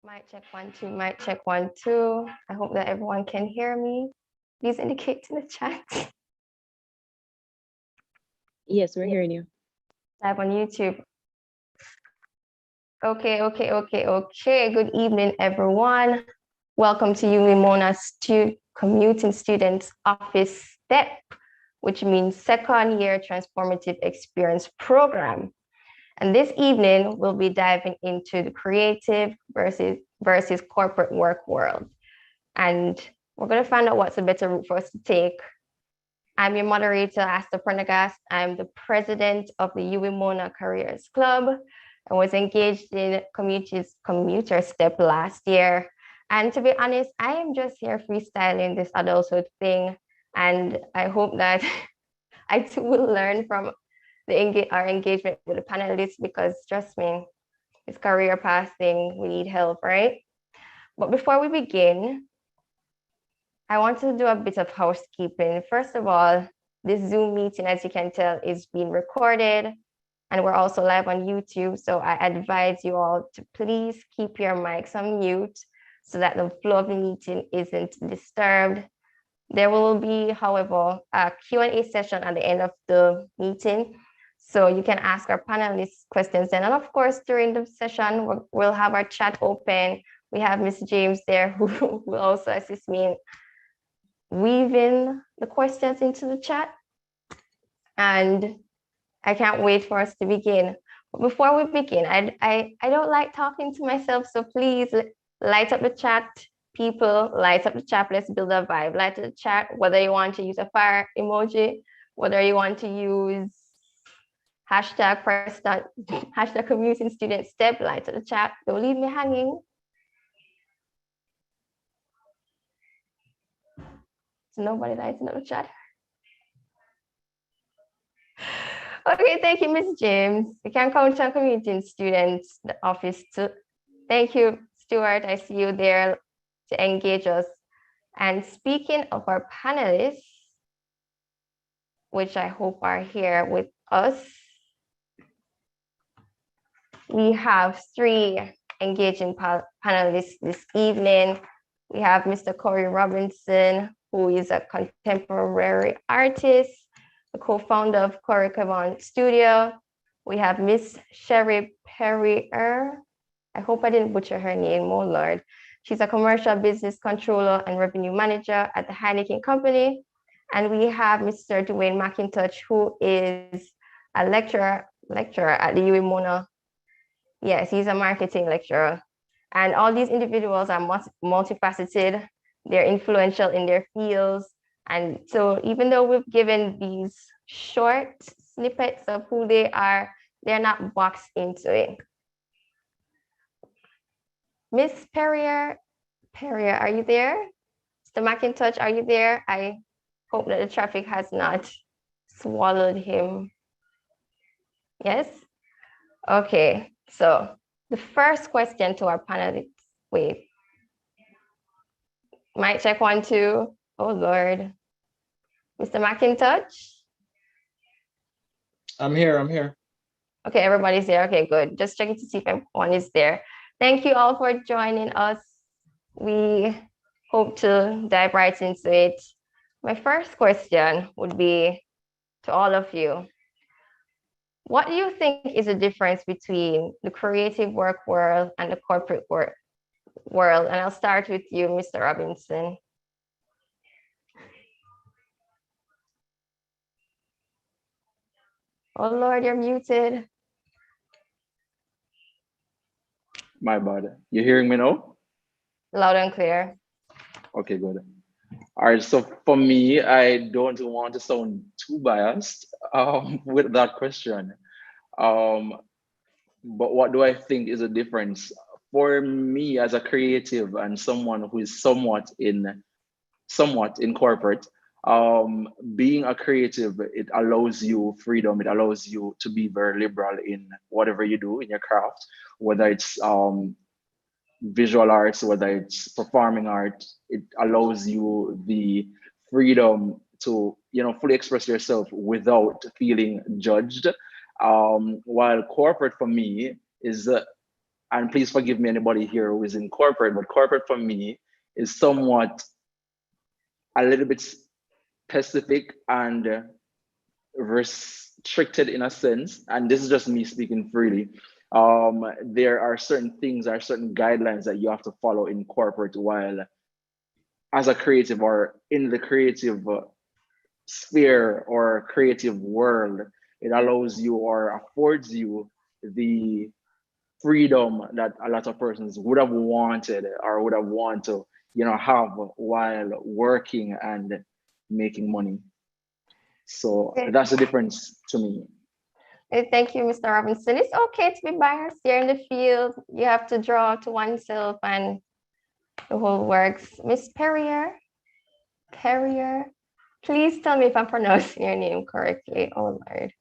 Mic check 1 2, mic check 1 2. I hope that everyone can hear me. Please indicate in the chat. Yes, we're hearing you. Live on YouTube. Okay. Good evening, everyone. Welcome to UWIMONA Commuting Students Office STEP, which means Second Year Transformative Experience Program. And this evening, we'll be diving into the creative versus corporate work world. And we're going to find out what's a better route for us to take. I'm your moderator, Asta Prendergast. I'm the president of the UWIMONA Careers Club and was engaged in commuter step last year. And to be honest, I am just here freestyling this adulthood thing. And I hope that I too will learn from our engagement with the panelists, because trust me, it's career path thing. We need help, right? But before we begin, I want to do a bit of housekeeping. First of all, this Zoom meeting, as you can tell, is being recorded, and we're also live on YouTube. So I advise you all to please keep your mics on mute so that the flow of the meeting isn't disturbed. There will be, however, a Q&A session at the end of the meeting. So you can ask our panelists questions. And of course, during the session, we'll have our chat open. We have Miss James there who will also assist me in weaving the questions into the chat. And I can't wait for us to begin. But before we begin, I don't like talking to myself. So please light up the chat. People, light up the chat. Let's build a vibe. Light up the chat, whether you want to use a fire emoji, whether you want to use hashtag commuting student step, light up the chat. Don't leave me hanging. So nobody lighting up the chat. Okay, thank you, Miss James. We can count on commuting students, the office too. Thank you, Stuart. I see you there to engage us. And speaking of our panelists, which I hope are here with us, we have 3 engaging panelists this evening. We have Mr. Corey Robinson, who is a contemporary artist, the co-founder of Corey Cavan Studio. We have Miss Sherry Perrier. I hope I didn't butcher her name, oh Lord. She's a commercial business controller and revenue manager at the Heineken Company. And we have Mr. Dwayne McIntosh, who is a lecturer at the UWIMONA. Yes, he's a marketing lecturer. And all these individuals are multifaceted. They're influential in their fields. And so even though we've given these short snippets of who they are, they're not boxed into it. Miss Perrier, are you there? Mr. McIntosh, are you there? I hope that the traffic has not swallowed him. Yes? Okay, so the first question to our panelists, wait. Mic check 1 2. Oh Lord. Mr. McIntosh? I'm here. Okay, everybody's there. Okay, good. Just checking to see if everyone is there. Thank you all for joining us. We hope to dive right into it. My first question would be to all of you. What do you think is the difference between the creative work world and the corporate work world? And I'll start with you, Mr. Robinson. Oh Lord, you're muted. My bad. You hearing me now? Loud and clear. Okay, good. All right, so for me, I don't want to sound too biased with that question. But what do I think is a difference? For me as a creative and someone who is somewhat in corporate, being a creative, it allows you freedom. It allows you to be very liberal in whatever you do in your craft, whether it's visual arts, whether it's performing art. It allows you the freedom to fully express yourself without feeling judged. While corporate for me is and please forgive me, anybody here who is in corporate, but corporate for me is somewhat a little bit specific and restricted in a sense. And this is just me speaking freely. There are certain things, are certain guidelines that you have to follow in corporate, while as a creative or in the creative sphere or creative world, it allows you or affords you the freedom that a lot of persons would have wanted or would have wanted to, have while working and making money. So Okay. that's the difference to me. Thank you, Mr. Robinson. It's okay to be biased. You're in the field. You have to draw to oneself and the whole works. Miss Perrier, please tell me if I'm pronouncing your name correctly. Oh, Lord.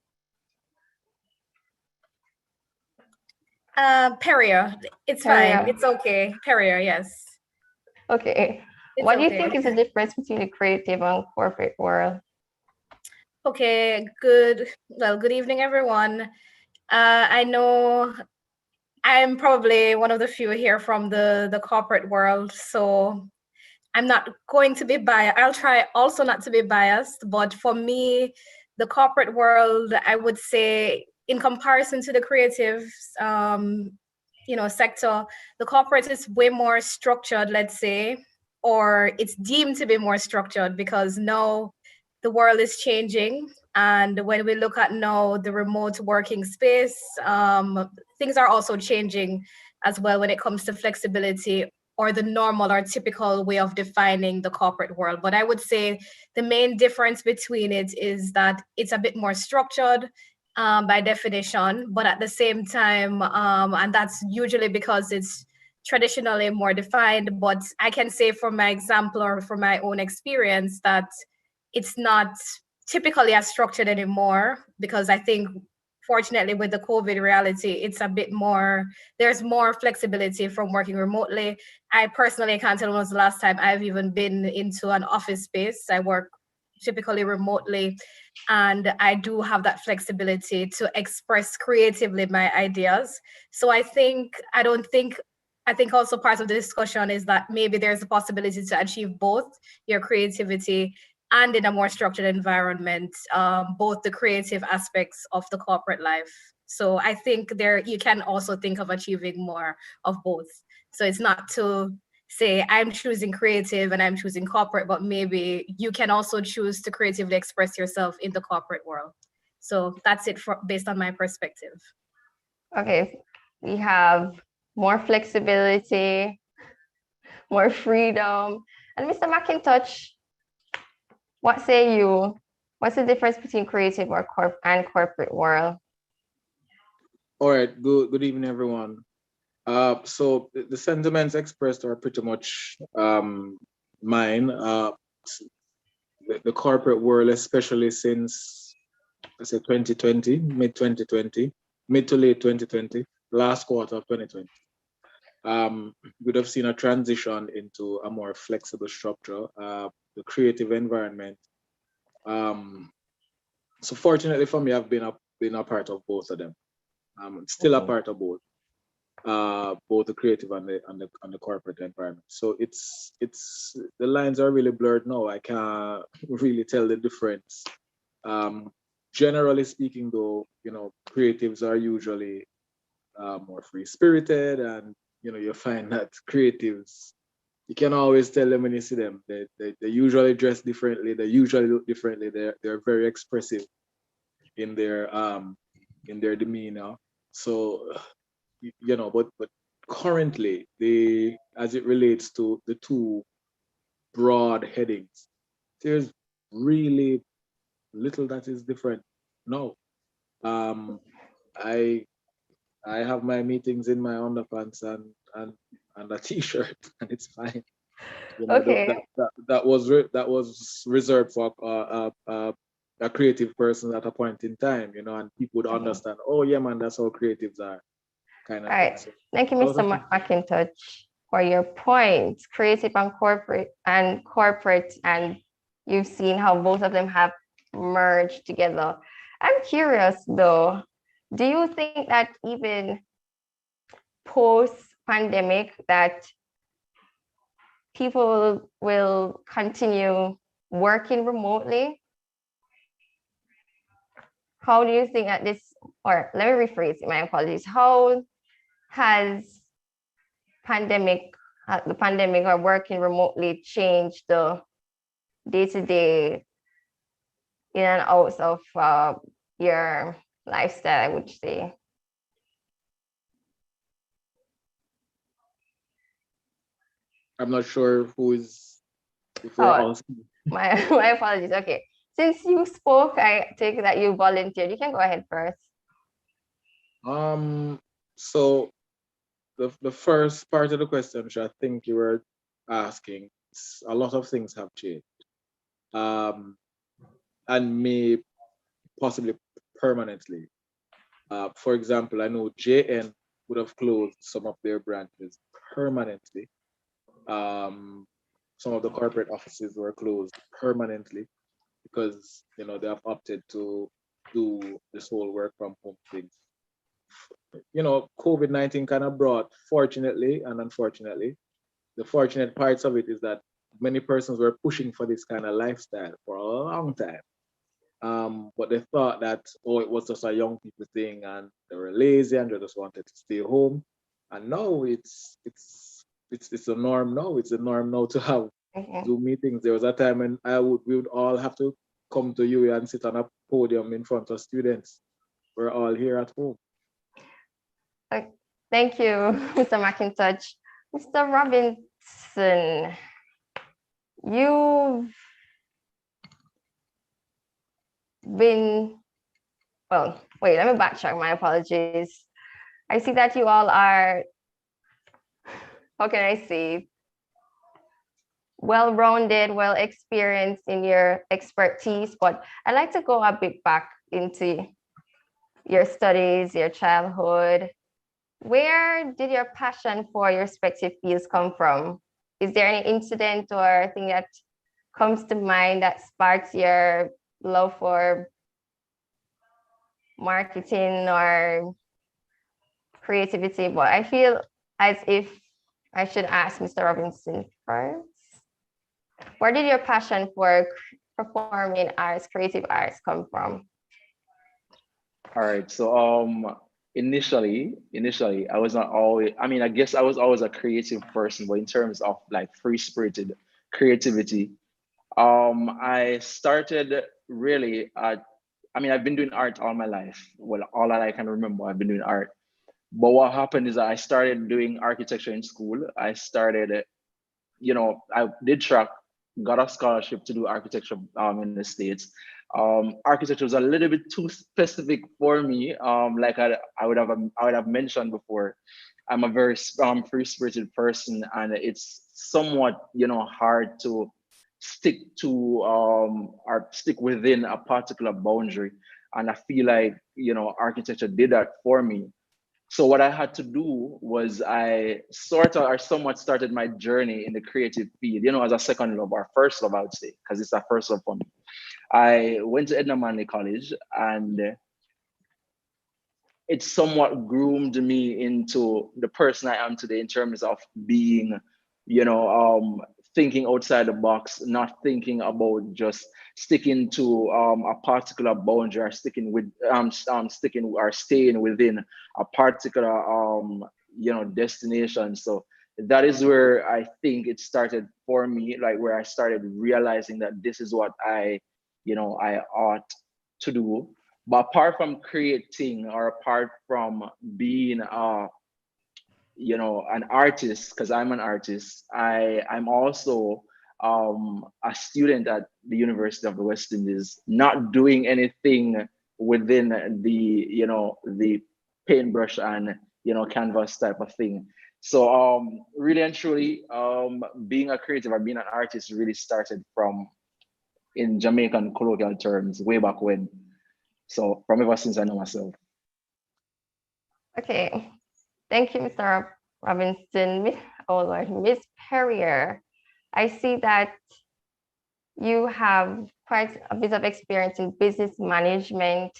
Perrier. It's Perrier. fine. It's okay. Perrier, yes. Okay. It's What do you okay. think is the difference between the creative and corporate world? Okay, good. Well, good evening, everyone. I know I'm probably one of the few here from the corporate world, so I'm not going to be biased. I'll try also not to be biased, but for me, the corporate world, I would say, in comparison to the creative, sector, the corporate is way more structured, let's say, or it's deemed to be more structured because now the world is changing. And when we look at now the remote working space, things are also changing as well when it comes to flexibility or the normal or typical way of defining the corporate world. But I would say the main difference between it is that it's a bit more structured by definition, but at the same time, and that's usually because it's traditionally more defined, but I can say from my example or from my own experience that it's not typically as structured anymore, because I think fortunately with the COVID reality, it's a bit more, there's more flexibility from working remotely. I personally can't tell when was the last time I've even been into an office space. I work typically remotely, and I do have that flexibility to express creatively my ideas. So I think also part of the discussion is that maybe there's a possibility to achieve both your creativity and in a more structured environment, both the creative aspects of the corporate life. So I think you can also think of achieving more of both. So it's not to say I'm choosing creative and I'm choosing corporate, but maybe you can also choose to creatively express yourself in the corporate world. So that's it based on my perspective. Okay, we have more flexibility, more freedom. And Mr. McIntosh, what say you? What's the difference between creative or corporate world? All right, good evening, everyone. So the sentiments expressed are pretty much mine. The corporate world, especially since I say 2020, mid to late 2020, last quarter of 2020, we'd have seen a transition into a more flexible structure, the creative environment. So fortunately for me, I've been a part of both of them. I'm still a part of both the creative and the corporate environment. So it's the lines are really blurred now. I can't really tell the difference. Generally speaking, though, creatives are usually more free spirited, and you find that creatives, you can always tell them when you see them. They usually dress differently. They usually look differently. They're very expressive in their demeanor. So but currently, as it relates to the two broad headings, there's really little that is different. No, I have my meetings in my underpants and a t-shirt, and it's fine. Okay. That was reserved for a creative person at a point in time, and people would understand. Oh yeah, man, that's how creatives are. Kind of. All right. So, thank you, Mr. McIntosh, for your points. Creative and corporate, and you've seen how both of them have merged together. I'm curious though, do you think that even post-pandemic that people will continue working remotely? How do you think that this, or let me rephrase it, my apologies. How has the pandemic or working remotely changed the day-to-day in and out of your lifestyle, I would say? I'm not sure who is, if we're Oh, all. my apologies. Okay. Since you spoke, I take it that you volunteered. You can go ahead first. So the first part of the question, which I think you were asking, a lot of things have changed. And may possibly permanently. For example, I know JN would have closed some of their branches permanently. Some of the corporate offices were closed permanently because they have opted to do this whole work from home thing. COVID-19 kind of brought, fortunately and unfortunately, the fortunate parts of it is that many persons were pushing for this kind of lifestyle for a long time. But they thought that, it was just a young people thing and they were lazy and they just wanted to stay home. And now it's the norm now. It's the norm now to have Zoom meetings. There was a time when we would all have to come to you and sit on a podium in front of students. We're all here at home. Thank you, Mr. McIntosh. Mr. Robinson, you've been, well, wait, let me backtrack, my apologies. I see that you all are, how can I say, well-rounded, well-experienced in your expertise, but I'd like to go a bit back into your studies, your childhood. Where did your passion for your respective fields come from? Is there any incident or thing that comes to mind that sparks your love for marketing or creativity? But I feel as if I should ask Mr. Robinson first. Where did your passion for performing arts, creative arts come from? All right. So initially I was not always, I guess I was always a creative person, but in terms of like free-spirited creativity, I started really I've been doing art all my life. Well, all that I can remember, I've been doing art. But what happened is that I started doing architecture in school. I started, I did track, got a scholarship to do architecture in the States. Architecture was a little bit too specific for me. Like I would have mentioned before, I'm a very free-spirited person, and it's somewhat hard to stick to or stick within a particular boundary. And I feel like architecture did that for me. So what I had to do was I sort of or somewhat started my journey in the creative field, as a second love or first love, I would say, because it's a first love for me. I went to Edna Manley College, and it somewhat groomed me into the person I am today in terms of being, thinking outside the box, not thinking about just sticking to a particular boundary or sticking or staying within a particular destination. So that is where I think it started for me, like where I started realizing that this is what I ought to do. But apart from creating or apart from being an artist, because I'm an artist, I'm also a student at the University of the West Indies, not doing anything within the paintbrush and canvas type of thing. So really and truly, being a creative or being an artist really started from, in Jamaican colloquial terms, way back when. So from ever since I know myself. Okay, thank you, Mr. Robinson. Oh Lord, Miss Perrier, I see that you have quite a bit of experience in business management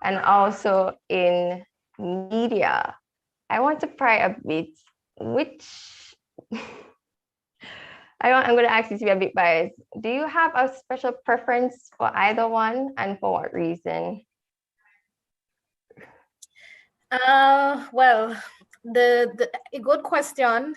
and also in media. I want to pry a bit. Which I'm going to ask you to be a bit biased. Do you have a special preference for either one, and for what reason? Well, a good question.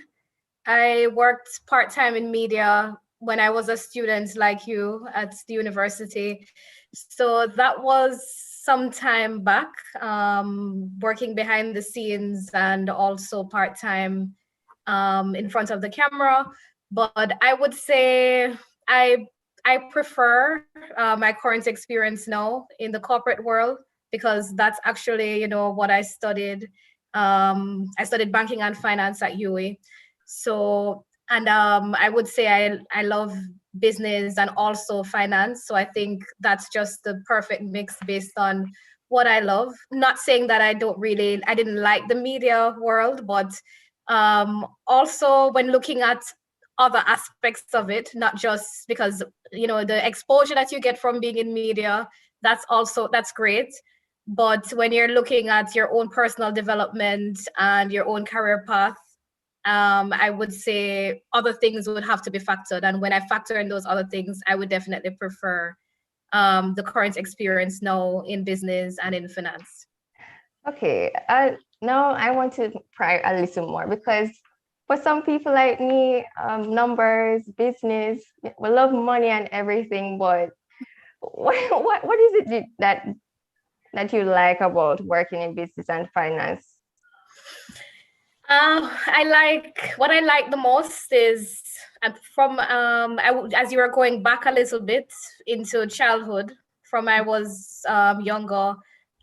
I worked part-time in media when I was a student like you at the university. So that was some time back, working behind the scenes and also part-time in front of the camera. But I would say I I prefer my current experience now in the corporate world, because that's actually, what I studied. I studied banking and finance at UWI. So, and I would say I love business and also finance. So I think that's just the perfect mix based on what I love. Not saying that I didn't like the media world, but also when looking at other aspects of it, not just because, the exposure that you get from being in media, that's great. But when you're looking at your own personal development and your own career path, I would say other things would have to be factored. And when I factor in those other things, I would definitely prefer the current experience now in business and in finance. Okay, now I want to pry a little more, because for some people like me, numbers, business, we love money and everything, but what is it that you like about working in business and finance? What I like the most is as you were going back a little bit into childhood, from I was younger,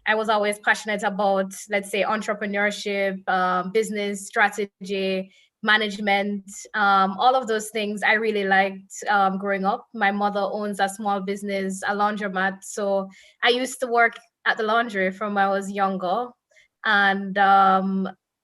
I was always passionate about, let's say, entrepreneurship, business strategy, management, all of those things I really liked growing up. My mother owns a small business, a laundromat. So I used to work at the laundry from when I was younger, and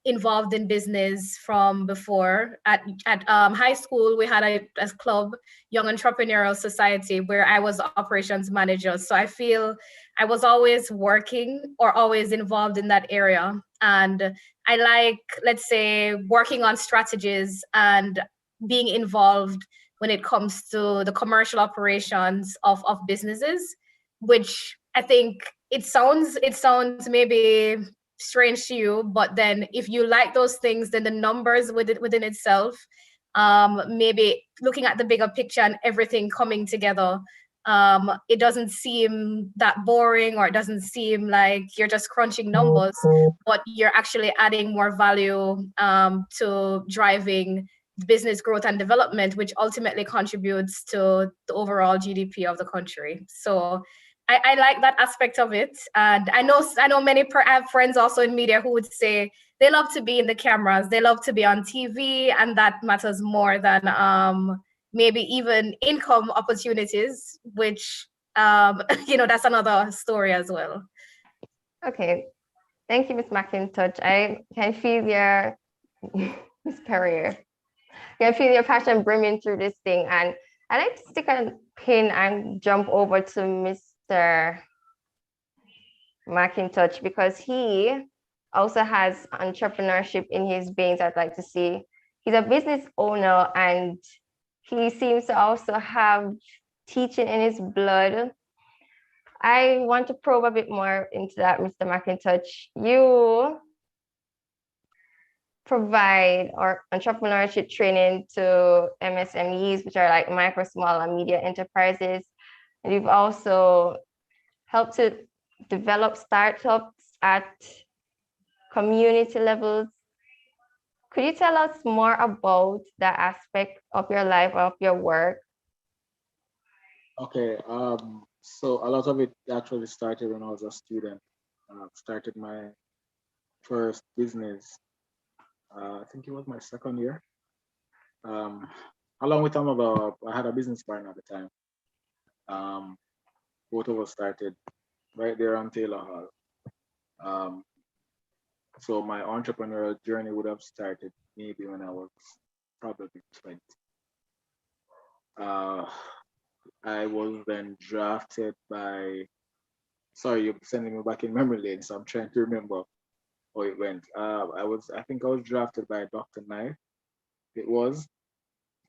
involved in business from before. At high school, we had a club, Young Entrepreneurial Society, where I was the operations manager. So I feel I was always working or always involved in that area. And I like, let's say, working on strategies and being involved when it comes to the commercial operations of businesses, which I think it sounds maybe strange to you, but then if you like those things, then the numbers within itself, maybe looking at the bigger picture and everything coming together, it doesn't seem that boring, or it doesn't seem like you're just crunching numbers, but you're actually adding more value to driving business growth and development, which ultimately contributes to the overall GDP of the country. So I like that aspect of it. And I know I have friends also in media who would say they love to be in the cameras, they love to be on TV, and that matters more than maybe even income opportunities, which that's another story as well. Okay, thank you, Ms. McIntosh. I can feel your Ms. Perrier. I can feel your passion brimming through this thing, and I like to stick a pin and jump over to Mr. McIntosh, because he also has entrepreneurship in his veins, I'd like to see. He's a business owner, and he seems to also have teaching in his blood. I want to probe a bit more into that, Mr. McIntosh. You provide or entrepreneurship training to MSMEs, which are like micro, small, and medium enterprises. And you've also helped to develop startups at community levels. Could you tell us more about that aspect of your life, of your work? Okay, so a lot of it actually started when I was a student. Started my first business. I think it was my second year. Along with I had a business partner at the time. Both of us started right there on Taylor Hall. So my entrepreneurial journey would have started maybe when I was probably 20. I was then drafted by, sorry, you're sending me back in memory lane, so I'm trying to remember how it went. I think I was drafted by Dr. Knife. It was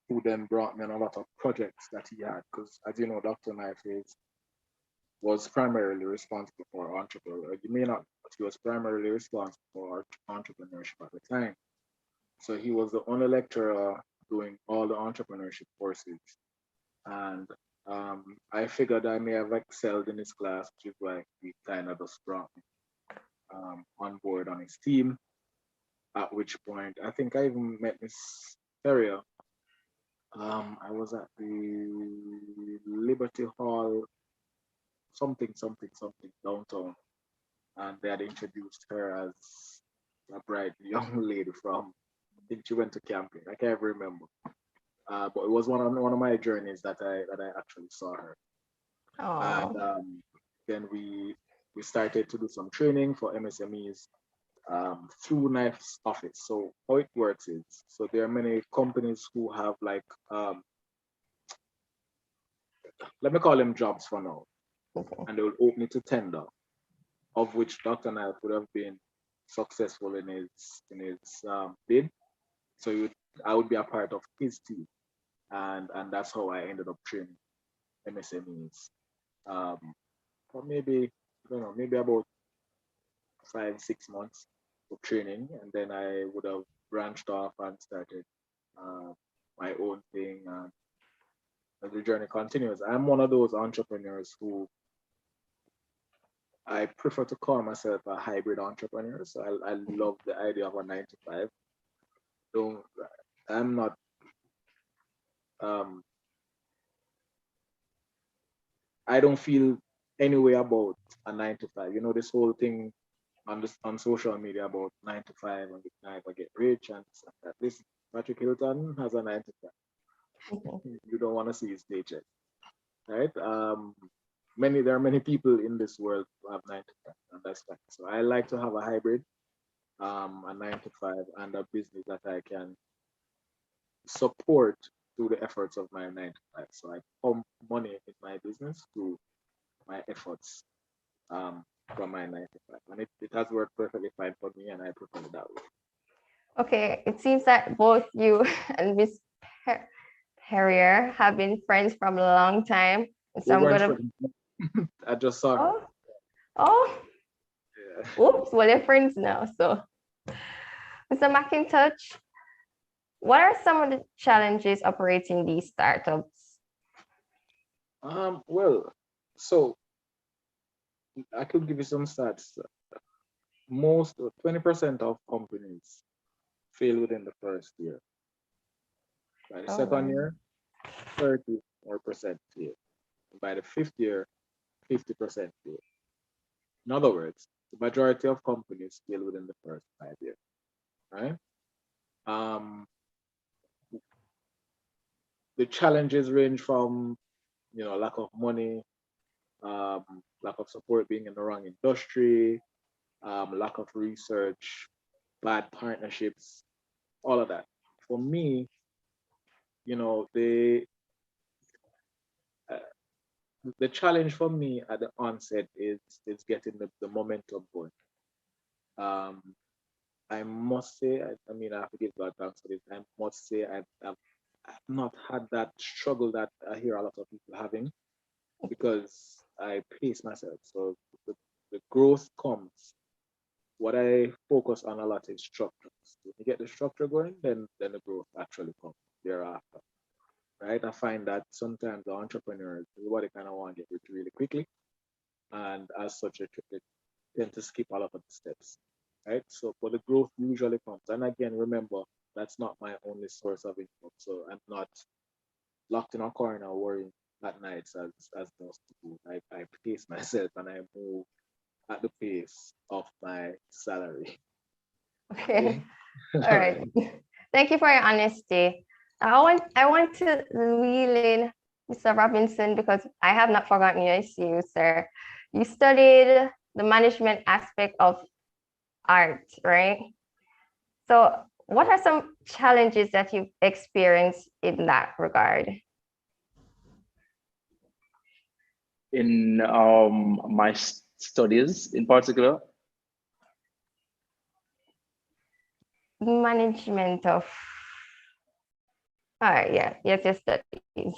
who then brought me on a lot of projects that he had because, as you know, Dr. Knife was primarily responsible for entrepreneurship. You may not, but he was primarily responsible for entrepreneurship at the time. So he was the only lecturer doing all the entrepreneurship courses. And I figured I may have excelled in his class, which is why he kind of just brought me on board on his team. At which point, I think I even met Miss Ferrier. I was at the Liberty Hall, something downtown, and they had introduced her as a bright young lady from. I think she went to camping. I can't remember. But it was one of my journeys that I actually saw her. And Oh, then we started to do some training for MSMEs through Knife's office. So how it works is, so there are many companies who have like, let me call them jobs for now, okay. and they will open it to tender, of which Dr. Knife would have been successful in his bid. So I would be a part of his team, and that's how I ended up training MSMEs. Um, for maybe I don't know, maybe about 5 6 months of training, and then I would have branched off and started uh, my own thing. And as the journey continues, I'm one of those entrepreneurs who I prefer to call myself a hybrid entrepreneur. So I love the idea of a 9 to 5. Don't I'm not um, I don't feel any way about a 9 to 5. You know, this whole thing on social media about 9 to 5 and with knife I get rich and stuff like that. Listen, Patrick Hilton has a 9 to 5. Mhm. You don't want to see his paycheck, right? There are many people in this world who have 9 to 5, and that's fine. So I like to have a hybrid, a 9 to 5, and a business that I can support through the efforts of my 9 to 5. So I pump money in my business through my efforts um, from my 9 to 5, and it has worked perfectly fine for me, and I prefer it that way. Okay, it seems that both you and Miss Per- Perrier have been friends from a long time. So We I'm weren't gonna, friends. I just saw her. oh, oh, Yeah. oops, well, they're friends now. So, Mr. McIntosh, what are some of the challenges operating these startups? Well, so I could give you some stats. Most 20% of companies fail within the first year. By the Oh, second wow. year, 30 more percent fail. By the fifth year, 50% fail. In other words, the majority of companies fail within the first 5 years, right? Um, the challenges range from lack of money, um, lack of support, being in the wrong industry, lack of research, bad partnerships, all of that. For me, the uh, the challenge for me at the onset is getting the momentum going. Um, I must say, I mean, I have to give God thanks for this. I must say, I've not had that struggle that I hear a lot of people having because I pace myself. So the growth comes. What I focus on a lot is structure. When you get the structure going, then the growth actually comes thereafter. Right? I find that sometimes the entrepreneurs, everybody kind of want to get rich really quickly, and as such, they tend to skip a lot of the steps. Right? So, but the growth usually comes. And again, remember, that's not my only source of income. So I'm not locked in a corner worrying at nights as most people. I pace myself and I move at the pace of my salary. Okay, Okay. all All right. right. Thank you for your honesty. I want to reel in Mr. Robinson because I have not forgotten you. I see you, sir. You studied the management aspect of art, right? So, what are some challenges that you've experienced in that regard? In my studies in particular, management of, all right, yeah, yes, your studies.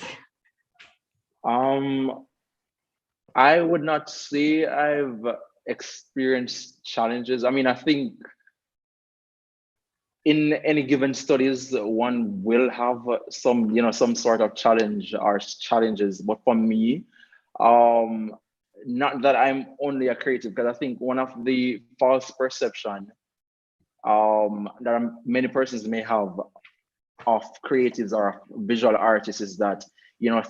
I would not say I've experienced challenges. I mean, I think in any given studies, one will have some, some sort of challenge or challenges. But for me, um, not that I'm only a creative, because I think one of the false perception that many persons may have of creatives or visual artists is that,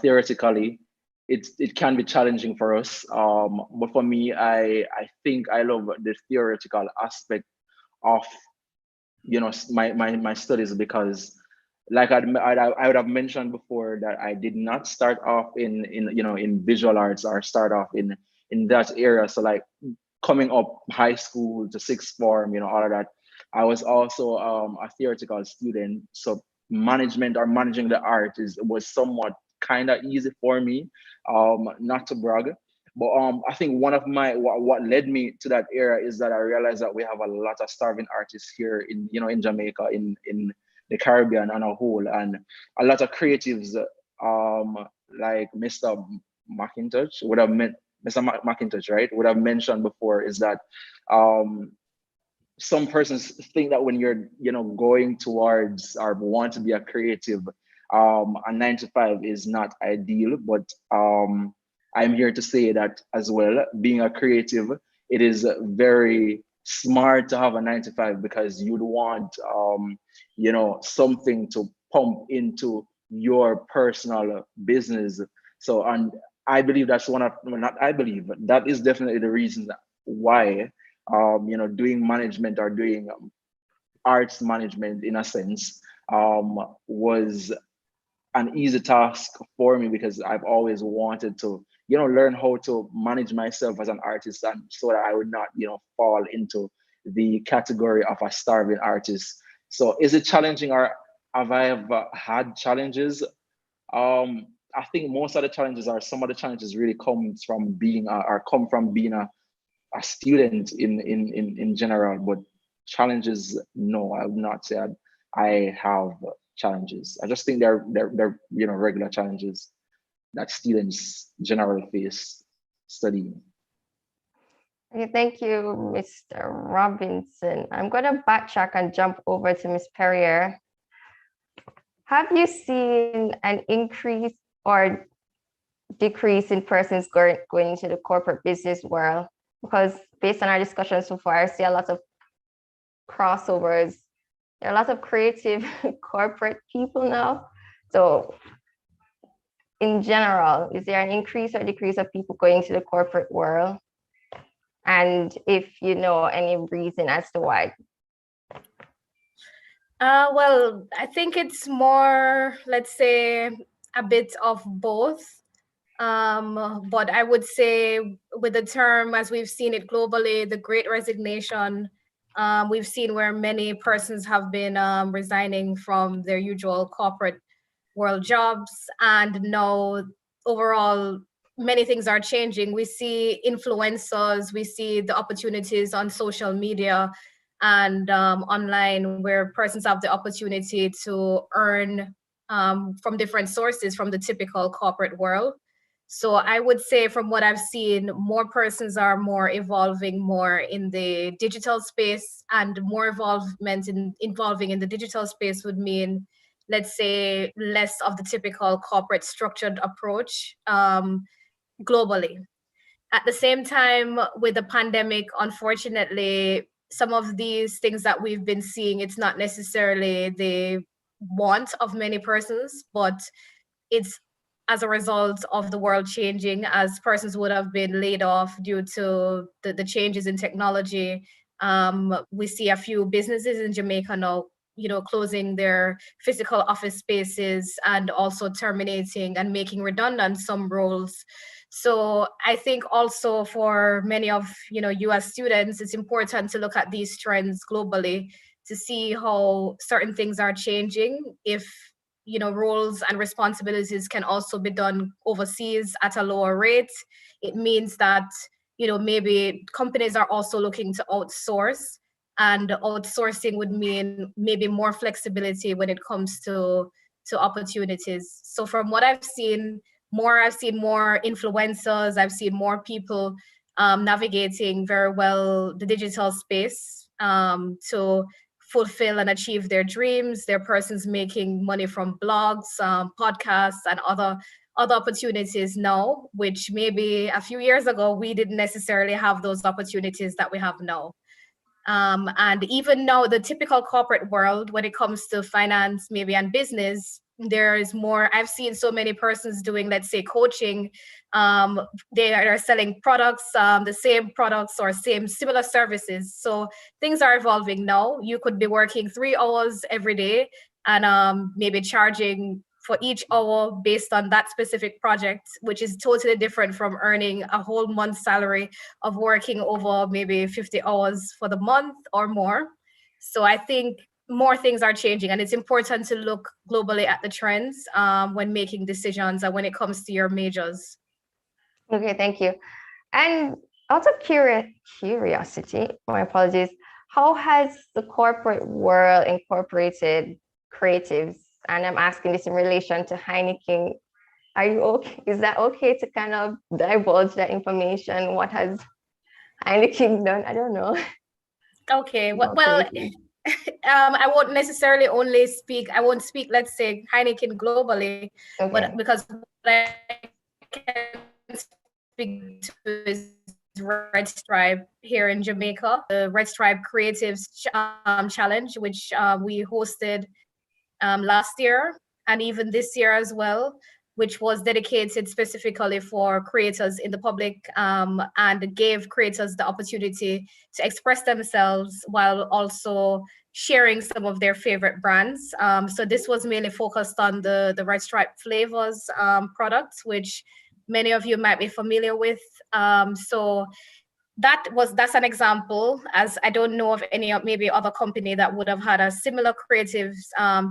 theoretically it can be challenging for us. But for me, I think I love the theoretical aspect of my studies, because like I would have mentioned before that I did not start off in visual arts or start off in that area. So like coming up high school to sixth form, all of that, I was also a theoretical student. So management or managing the art was somewhat kind of easy for me, not to brag. But I think one of what led me to that era is that I realized that we have a lot of starving artists here in Jamaica, in the Caribbean on a whole, and a lot of creatives, like Mr. McIntosh would have meant Mr. McIntosh, right, would have mentioned before, is that um, some persons think that when you're going towards or want to be a creative, a 9 to 5 is not ideal. But I'm here to say that as well, being a creative, it is very smart to have a 9 to 5, because you'd want something to pump into your personal business. So, and I believe that's one of, well, not I believe, but that is definitely the reason why doing management or doing arts management in a sense was an easy task for me, because I've always wanted to, learn how to manage myself as an artist, and so that I would not, fall into the category of a starving artist. So is it challenging, or have I ever had challenges? I think most of the challenges, or some of the challenges, really comes from being or come from being a student in general. But challenges, no, I would not say I have challenges. I just think they're regular challenges that students generally face studying. Okay, thank you, Mr. Robinson. I'm going to backtrack and jump over to Ms. Perrier. Have you seen an increase or decrease in persons going into the corporate business world? Because based on our discussion so far, I see a lot of crossovers. There are a lot of creative corporate people now. So in general, is there an increase or decrease of people going to the corporate world? And if you know any reason as to why? Well, I think it's more, let's say, a bit of both. But I would say with the term, as we've seen it globally, the Great Resignation, we've seen where many persons have been resigning from their usual corporate world jobs. And now overall, many things are changing. We see influencers, we see the opportunities on social media and online, where persons have the opportunity to earn from different sources from the typical corporate world. So I would say, from what I've seen, more persons are more evolving more in the digital space, and more involving in the digital space would mean, let's say, less of the typical corporate structured approach globally. At the same time, with the pandemic, unfortunately, some of these things that we've been seeing, it's not necessarily the want of many persons, but it's as a result of the world changing, as persons would have been laid off due to the changes in technology. We see a few businesses in Jamaica now, closing their physical office spaces and also terminating and making redundant some roles. So I think also for many of US students, it's important to look at these trends globally to see how certain things are changing. If roles and responsibilities can also be done overseas at a lower rate, it means that maybe companies are also looking to outsource. and outsourcing would mean maybe more flexibility when it comes to opportunities. So from what I've seen more influencers, I've seen more people navigating very well the digital space to fulfill and achieve their dreams. There are persons making money from blogs, podcasts, and other opportunities now, which maybe a few years ago we didn't necessarily have those opportunities that we have now. And even now, the typical corporate world, when it comes to finance, maybe and business, there is more. I've seen so many persons doing, let's say, coaching. They are selling products, the same products or same similar services. So things are evolving now. You could be working 3 hours every day and maybe charging for each hour based on that specific project, which is totally different from earning a whole month's salary of working over maybe 50 hours for the month or more. So I think more things are changing, and it's important to look globally at the trends when making decisions and when it comes to your majors. Okay, thank you. And out of curiosity, my apologies, how has the corporate world incorporated creatives? And I'm asking this in relation to Heineken. Are you okay? Is that okay to kind of divulge that information? What has Heineken done? I don't know. Okay, well, Okay. I won't necessarily I won't speak, let's say, Heineken globally, but Okay. because what I can speak to is Redstripe here in Jamaica, the Redstripe Creatives Challenge, which we hosted last year and even this year as well, which was dedicated specifically for creators in the public and gave creators the opportunity to express themselves while also sharing some of their favorite brands. So this was mainly focused on the Redstripe flavors products, which many of you might be familiar with. So that's an example, as I don't know of any maybe other company that would have had a similar creatives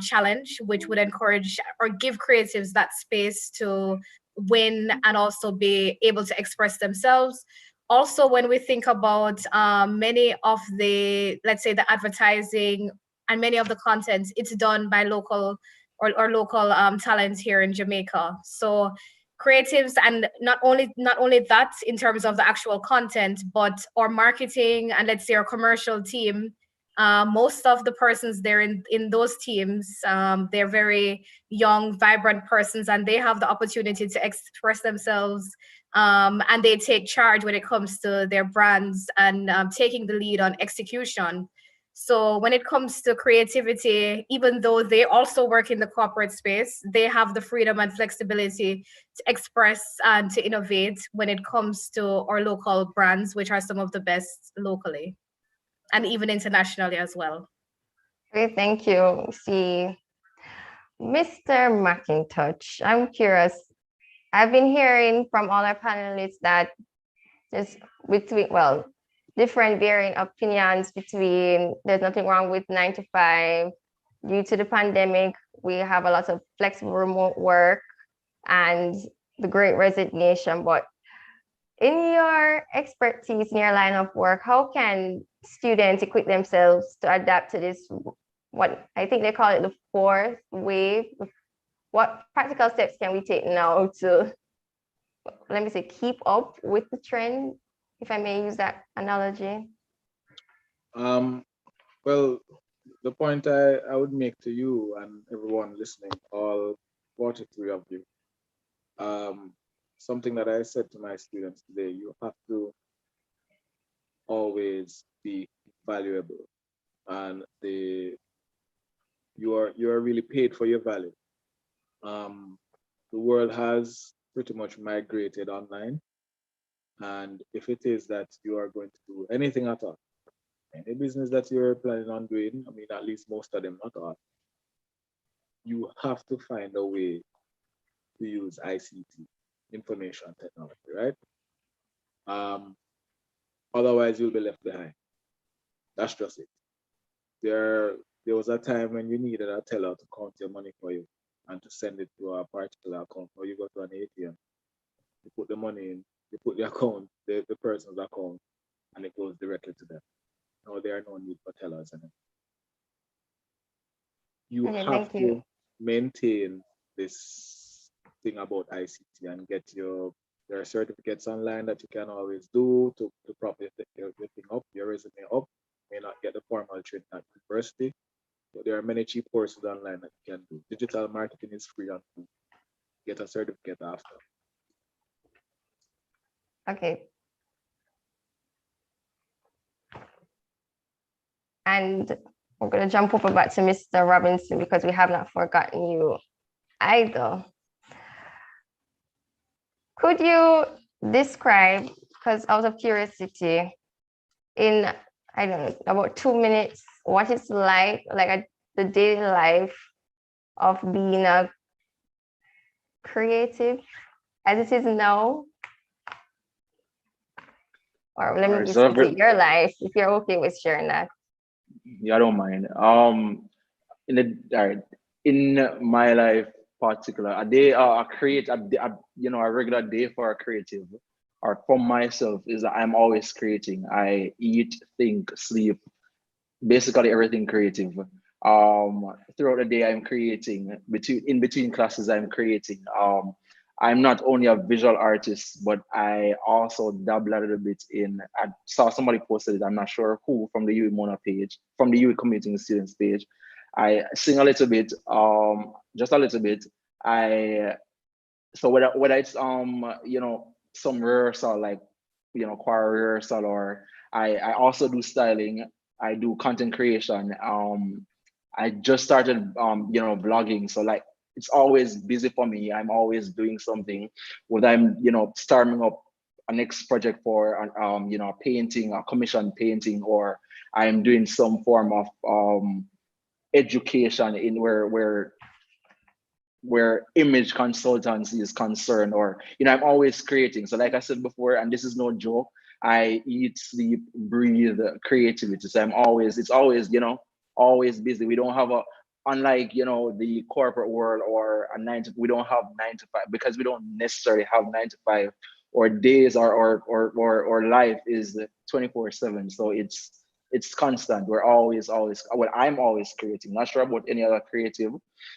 challenge, which would encourage or give creatives that space to win and also be able to express themselves. Also, when we think about many of the, let's say, the advertising and many of the content, it's done by local or local talents here in Jamaica. So creatives, and not only that in terms of the actual content, but our marketing and, let's say, our commercial team, most of the persons there in those teams, they're very young, vibrant persons, and they have the opportunity to express themselves, and they take charge when it comes to their brands and taking the lead on execution. So when it comes to creativity, even though they also work in the corporate space, they have the freedom and flexibility to express and to innovate when it comes to our local brands, which are some of the best locally and even internationally as well. Okay, thank you. See, Mr. McIntosh, I'm curious. I've been hearing from all our panelists that there's different varying opinions between there's nothing wrong with 9 to 5. Due to the pandemic, we have a lot of flexible remote work and the great resignation. But in your expertise in your line of work, how can students equip themselves to adapt to this, what I think they call it the fourth wave? What practical steps can we take now to, let me say, keep up with the trend, if I may use that analogy? Well, the point I would make to you and everyone listening, all 43 of you, something that I said to my students today: you have to always be valuable, and you are really paid for your value. The world has pretty much migrated online, and if it is that you are going to do anything at all, any business that you're planning on doing, I mean, at least most of them, not all, you have to find a way to use ICT, information technology, right? Um, Otherwise, you'll be left behind. That's just it. There was a time when you needed a teller to count your money for you and to send it to a particular account, or you go to an ATM, you put the money in, you put the account, the person's account, and it goes directly to them. no, there are no need for tellers. And you Okay, have thank to you. maintain this thing about ICT and get there are certificates online that you can always do to prop your thing up, your resume up. May not get the formal training at university, but there are many cheap courses online that you can do. Digital marketing is free and you get a certificate after. Okay. And we're going to jump over back to Mr. Robinson because we have not forgotten you either. Could you describe, because out of curiosity, in, I don't know, about 2 minutes, what it's like the daily life of being a creative as it is now? Or let me Alright, just so say your life, if you're okay with sharing that. yeah, I don't mind. All right, in my life particular, a day, a regular day for a creative, or for myself, is that I'm always creating. I eat, think, sleep, basically everything creative. Throughout the day, I'm creating. In between classes, I'm creating. I'm not only a visual artist, but I also dabble a little bit in. I saw somebody posted it. I'm not sure who, from the UE Mona page, from the UE Commuting Students page. I sing a little bit, just a little bit. I So whether it's some rehearsal, like choir rehearsal, or I also do styling. I do content creation. I just started vlogging, so like it's always busy for me. I'm always doing something, whether I'm starting up a next project for a painting, a commission painting, or I'm doing some form of education in where image consultancy is concerned, or I'm always creating. So like I said before, and this is no joke, I eat, sleep, breathe creativity. So it's always always busy. We don't have a unlike the corporate world, or we don't have 9 to 5, because we don't necessarily have 9 to 5, or days, or life is 24/7. So it's constant. We're always, well, I'm always creating. Not sure about any other creative,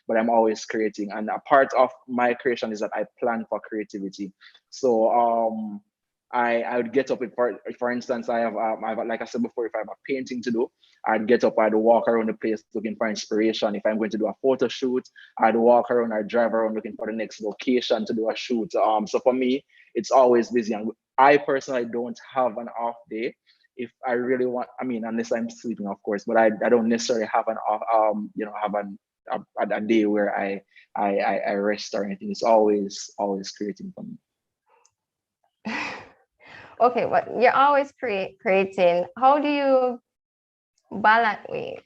but I'm always creating. And a part of my creation is that I plan for creativity. So I would get up with, for instance, like I said before, if I have a painting to do, I'd get up, I'd walk around the place looking for inspiration. If I'm going to do a photo shoot, I'd walk around, I'd drive around looking for the next location to do a shoot. So for me, it's always busy. And I personally don't have an off day. If I really want, I mean, unless I'm sleeping, of course, but I don't necessarily have an off, have a day where I rest or anything. It's always creating for me. Okay, but you're always creating. How do you balance? Wait,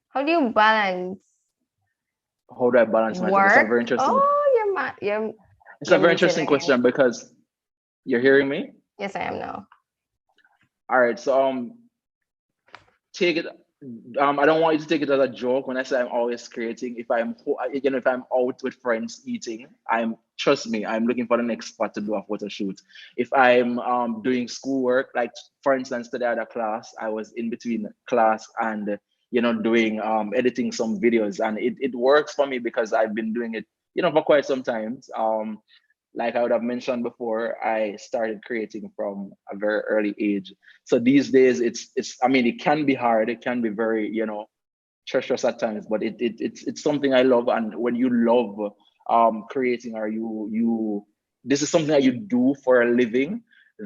how do you balance How do I balance myself? It's a work? very interesting. Oh, It's a very muted interesting again. question, because you're hearing me. Yes, I am now. All right, so take it. I don't want you to take it as a joke when I say I'm always creating. If if I'm out with friends eating, trust me, I'm looking for the next spot to do a photo shoot. If I'm doing schoolwork, like for instance today at a class, I was in between class and doing editing some videos, and it works for me because I've been doing it for quite some time. Like I would have mentioned before, I started creating from a very early age. So these days, I mean, it can be hard. It can be very, treacherous at times, but it's something I love. And when you love creating, or this is something that you do for a living,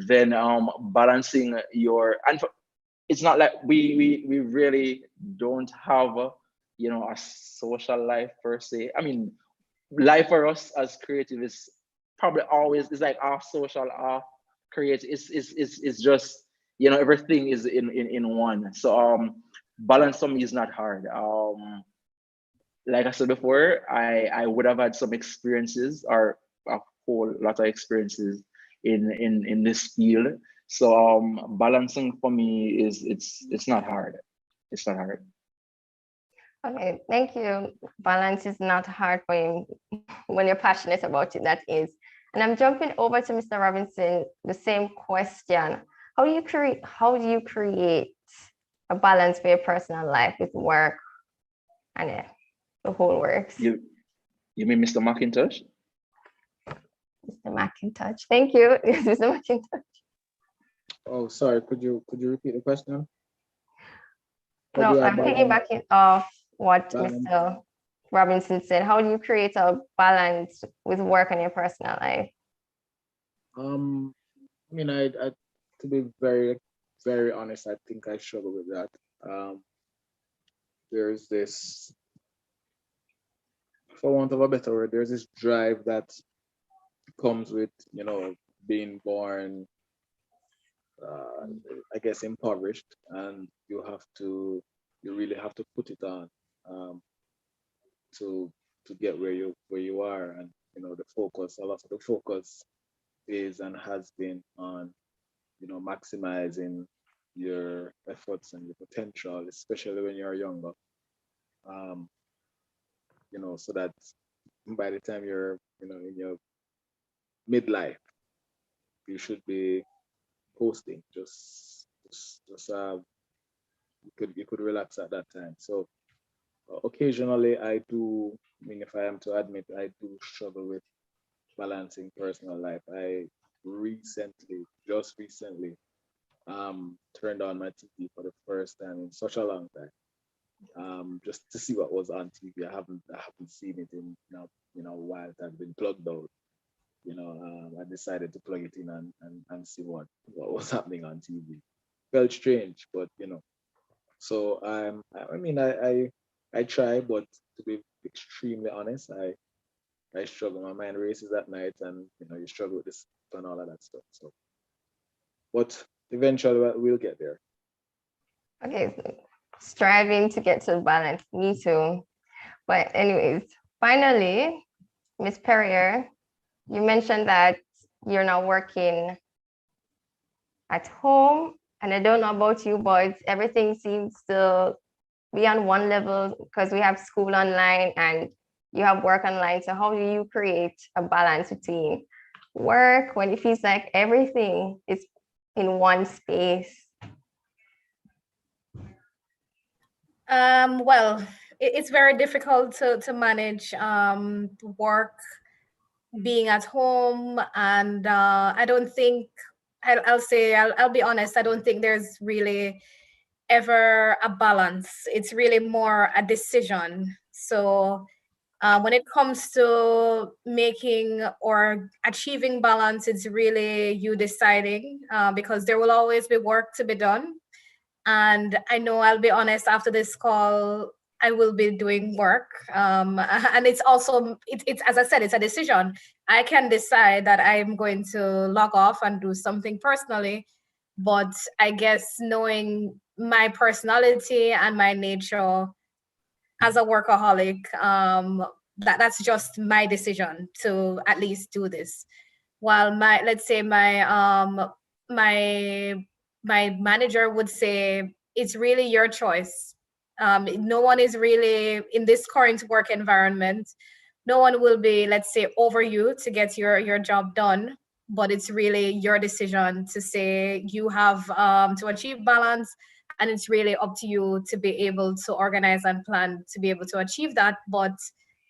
then balancing it's not like we really don't have a social life per se. I mean, life for us as creative is probably always, it's like half social, half creative. It's just everything is in one. So balance for me is not hard. Like I said before, I would have had some experiences, or a whole lot of experiences in this field. So balancing for me it's not hard. It's not hard. Okay, thank you. Balance is not hard for you when you're passionate about it, that is. And I'm jumping over to Mr. Robinson, the same question. How do you create a balance for your personal life with work and the whole works. You mean Mr. McIntosh? Mr. McIntosh. Thank you. Yes, Mr. McIntosh. Oh, sorry. Could you repeat the question? How No, do I I'm balance- piggybacking off what balance? Mr. Robinson said. How do you create a balance with work and your personal life? I mean, I to be very, very honest, I think I struggle with that. There's this, for want of a better word, there's this drive that comes with, being born, I guess, impoverished, and you really have to put it on, to get where you are, and a lot of the focus is and has been on, maximizing your efforts and your potential, especially when you're younger. Um, so that by the time you're, in your midlife, you should be posting. You could relax at that time. So occasionally I do. I mean, if I am to admit, I do struggle with balancing personal life. I just recently, turned on my TV for the first time in such a long time, just to see what was on TV. I haven't seen it in a while. It had been plugged out. I decided to plug it in and see what was happening on TV. Felt strange, but So I mean, I try, but to be extremely honest, I struggle. My mind races at night, and you struggle with this and all of that stuff. So, but eventually we'll get there. Okay, so striving to get to balance. Me too. But anyways, finally, Miss Perrier, you mentioned that you're now working at home, and I don't know about you, but everything seems to be on one level because we have school online and you have work online. So how do you create a balance between work when it feels like everything is in one space? Well, it's very difficult to manage work, being at home, and I don't think I'll be honest. I don't think there's really ever a balance. It's really more a decision. So when it comes to making or achieving balance, it's really you deciding, because there will always be work to be done. And I know, I'll be honest, after this call, I will be doing work. And it's also, it's as I said, it's a decision. I can decide that I'm going to log off and do something personally. But I guess knowing my personality and my nature as a workaholic, that's just my decision to at least do this. While let's say my manager would say it's really your choice. No one is really in this current work environment. No one will be, let's say, over you to get your job done, but it's really your decision to say you have to achieve balance, and it's really up to you to be able to organize and plan to be able to achieve that. But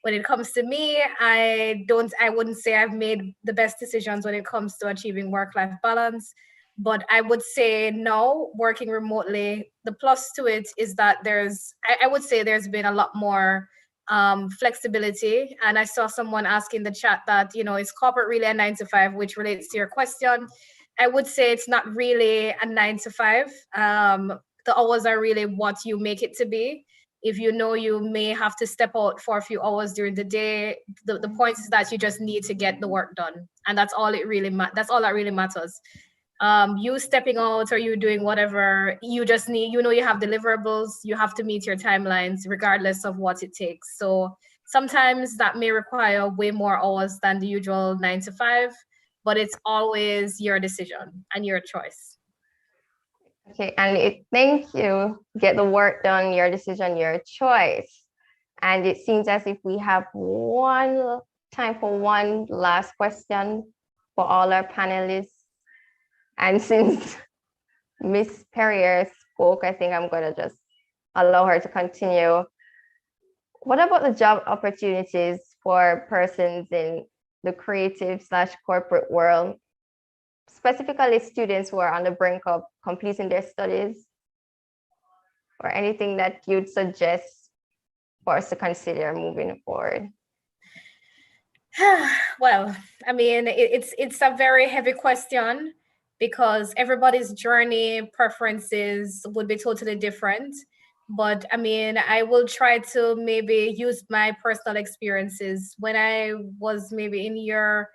when it comes to me, I wouldn't say I've made the best decisions when it comes to achieving work-life balance. But I would say no, working remotely, the plus to it is that I would say there's been a lot more flexibility. And I saw someone ask in the chat that, is corporate really a 9 to 5, which relates to your question. I would say it's not really a 9 to 5. The hours are really what you make it to be. If you know you may have to step out for a few hours during the day, the point is that you just need to get the work done. And that's all that's all that really matters. You stepping out or you doing whatever, you just need, you have deliverables, you have to meet your timelines regardless of what it takes. So sometimes that may require way more hours than the usual 9 to 5, but it's always your decision and your choice. Okay, and thank you. Get the work done, your decision, your choice. And it seems as if we have time for one last question for all our panelists. And since Miss Perrier spoke, I think I'm gonna just allow her to continue. What about the job opportunities for persons in the creative slash corporate world, specifically students who are on the brink of completing their studies, or anything that you'd suggest for us to consider moving forward? Well, I mean, it's a very heavy question because everybody's journey preferences would be totally different. But I mean, I will try to maybe use my personal experiences. When I was maybe in your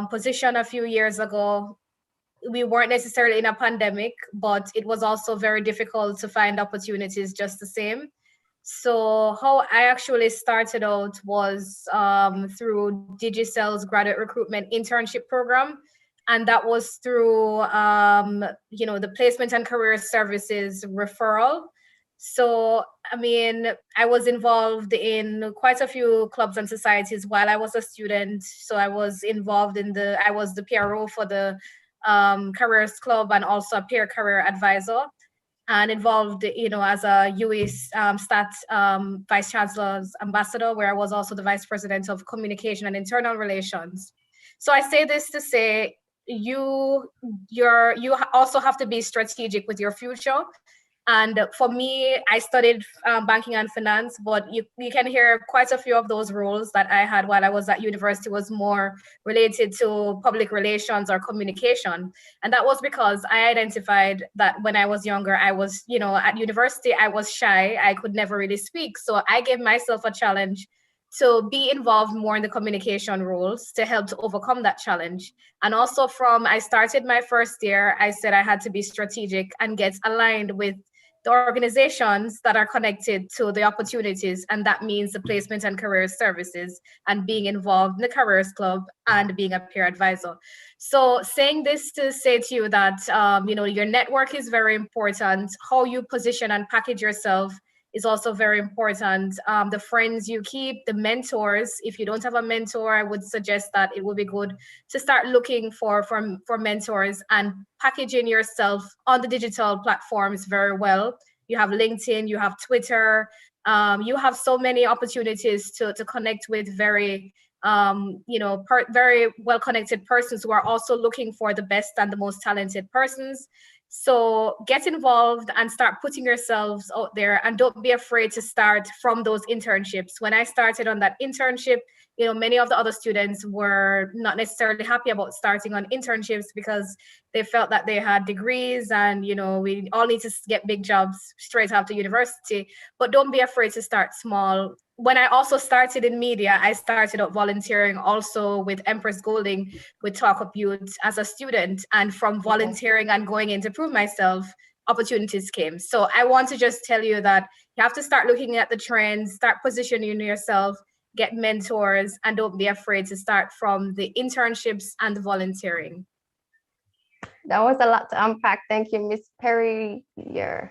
position a few years ago, we weren't necessarily in a pandemic, but it was also very difficult to find opportunities just the same. So how I actually started out was through Digicel's graduate recruitment internship program, and that was through the placement and career services referral. So I mean, I was involved in quite a few clubs and societies while I was a student. So I was involved I was the PRO for the careers club and also a peer career advisor, and involved, as a US STAT Vice Chancellor's ambassador, where I was also the Vice President of Communication and Internal Relations. So I say this to say you also have to be strategic with your future. And for me, I studied banking and finance, but you can hear quite a few of those roles that I had while I was at university was more related to public relations or communication. And that was because I identified that when I was younger, I was, at university, I was shy. I could never really speak. So I gave myself a challenge to be involved more in the communication roles to help to overcome that challenge. And also I started my first year, I said I had to be strategic and get aligned with the organizations that are connected to the opportunities. And that means the placement and career services and being involved in the careers club and being a peer advisor. So saying this to say to you that, your network is very important. How you position and package yourself is also very important. The friends you keep, the mentors. If you don't have a mentor, I would suggest that it would be good to start looking for mentors and packaging yourself on the digital platforms very well. You have LinkedIn, you have Twitter, you have so many opportunities to connect with very very well connected persons who are also looking for the best and the most talented persons. So get involved and start putting yourselves out there, and don't be afraid to start from those internships. When I started on that internship, many of the other students were not necessarily happy about starting on internships because they felt that they had degrees and, we all need to get big jobs straight after university. But don't be afraid to start small. When I also started in media, I started out volunteering also with Empress Golding with Talk Up Youth as a student. And from volunteering and going in to prove myself, opportunities came. So I want to just tell you that you have to start looking at the trends, start positioning yourself, get mentors, and don't be afraid to start from the internships and the volunteering. That was a lot to unpack. Thank you, Miss Perry. I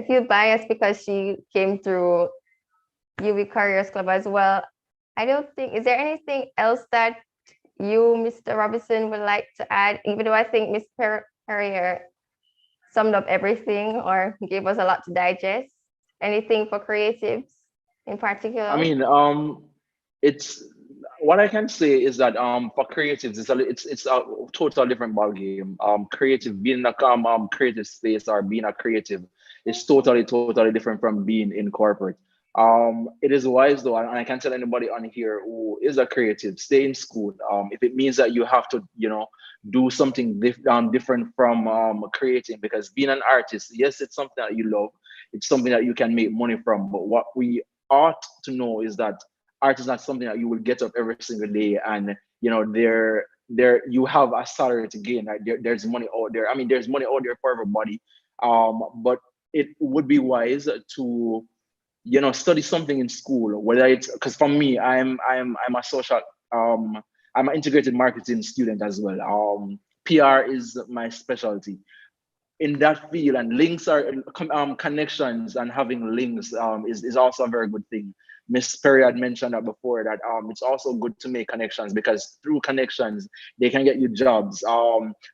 feel biased because she came through UV Careers Club as well. Is there anything else that you, Mr. Robinson, would like to add, even though I think Miss Perrier summed up everything or gave us a lot to digest? Anything for creatives in particular? I mean, it's what I can say is that for creatives, it's a total different ballgame. Creative being in a creative space or being a creative is totally different from being in corporate. It is wise though, and I can tell anybody on here who is a creative, stay in school. If it means that you have to, do something different from creating, because being an artist, yes, it's something that you love. It's something that you can make money from. But what we ought to know is that art is not something that you will get up every single day and there you have a salary to gain. Right? There's money out there. I mean, there's money out there for everybody. But it would be wise to study something in school, whether it's, because for me, I'm a social I'm an integrated marketing student as well. PR is my specialty in that field, and links are connections, and having links is also a very good thing. Miss Perry had mentioned that before, that it's also good to make connections, because through connections they can get you jobs.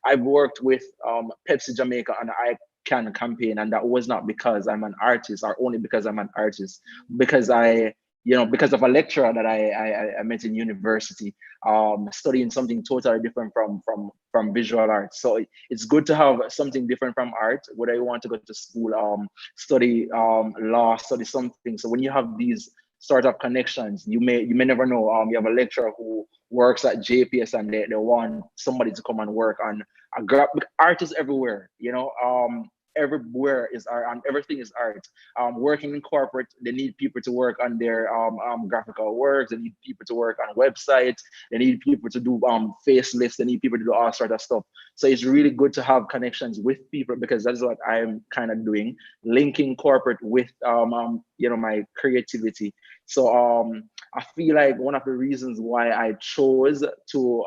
I've worked with Pepsi Jamaica, and I Can campaign, and that was not because I'm an artist or only because I'm an artist, because because of a lecturer that I met in university, studying something totally different from visual arts. So it's good to have something different from art, whether you want to go to school, study law, study something. So when you have these sort of connections, you may never know. You have a lecturer who works at JPS and they want somebody to come and work on art is everywhere, everywhere is art and everything is art. Working in corporate, they need people to work on their graphical works, they need people to work on websites, they need people to do facelifts, they need people to do all sort of stuff. So it's really good to have connections with people, because that's what I'm kind of doing, linking corporate with my creativity. So I feel like one of the reasons why I chose to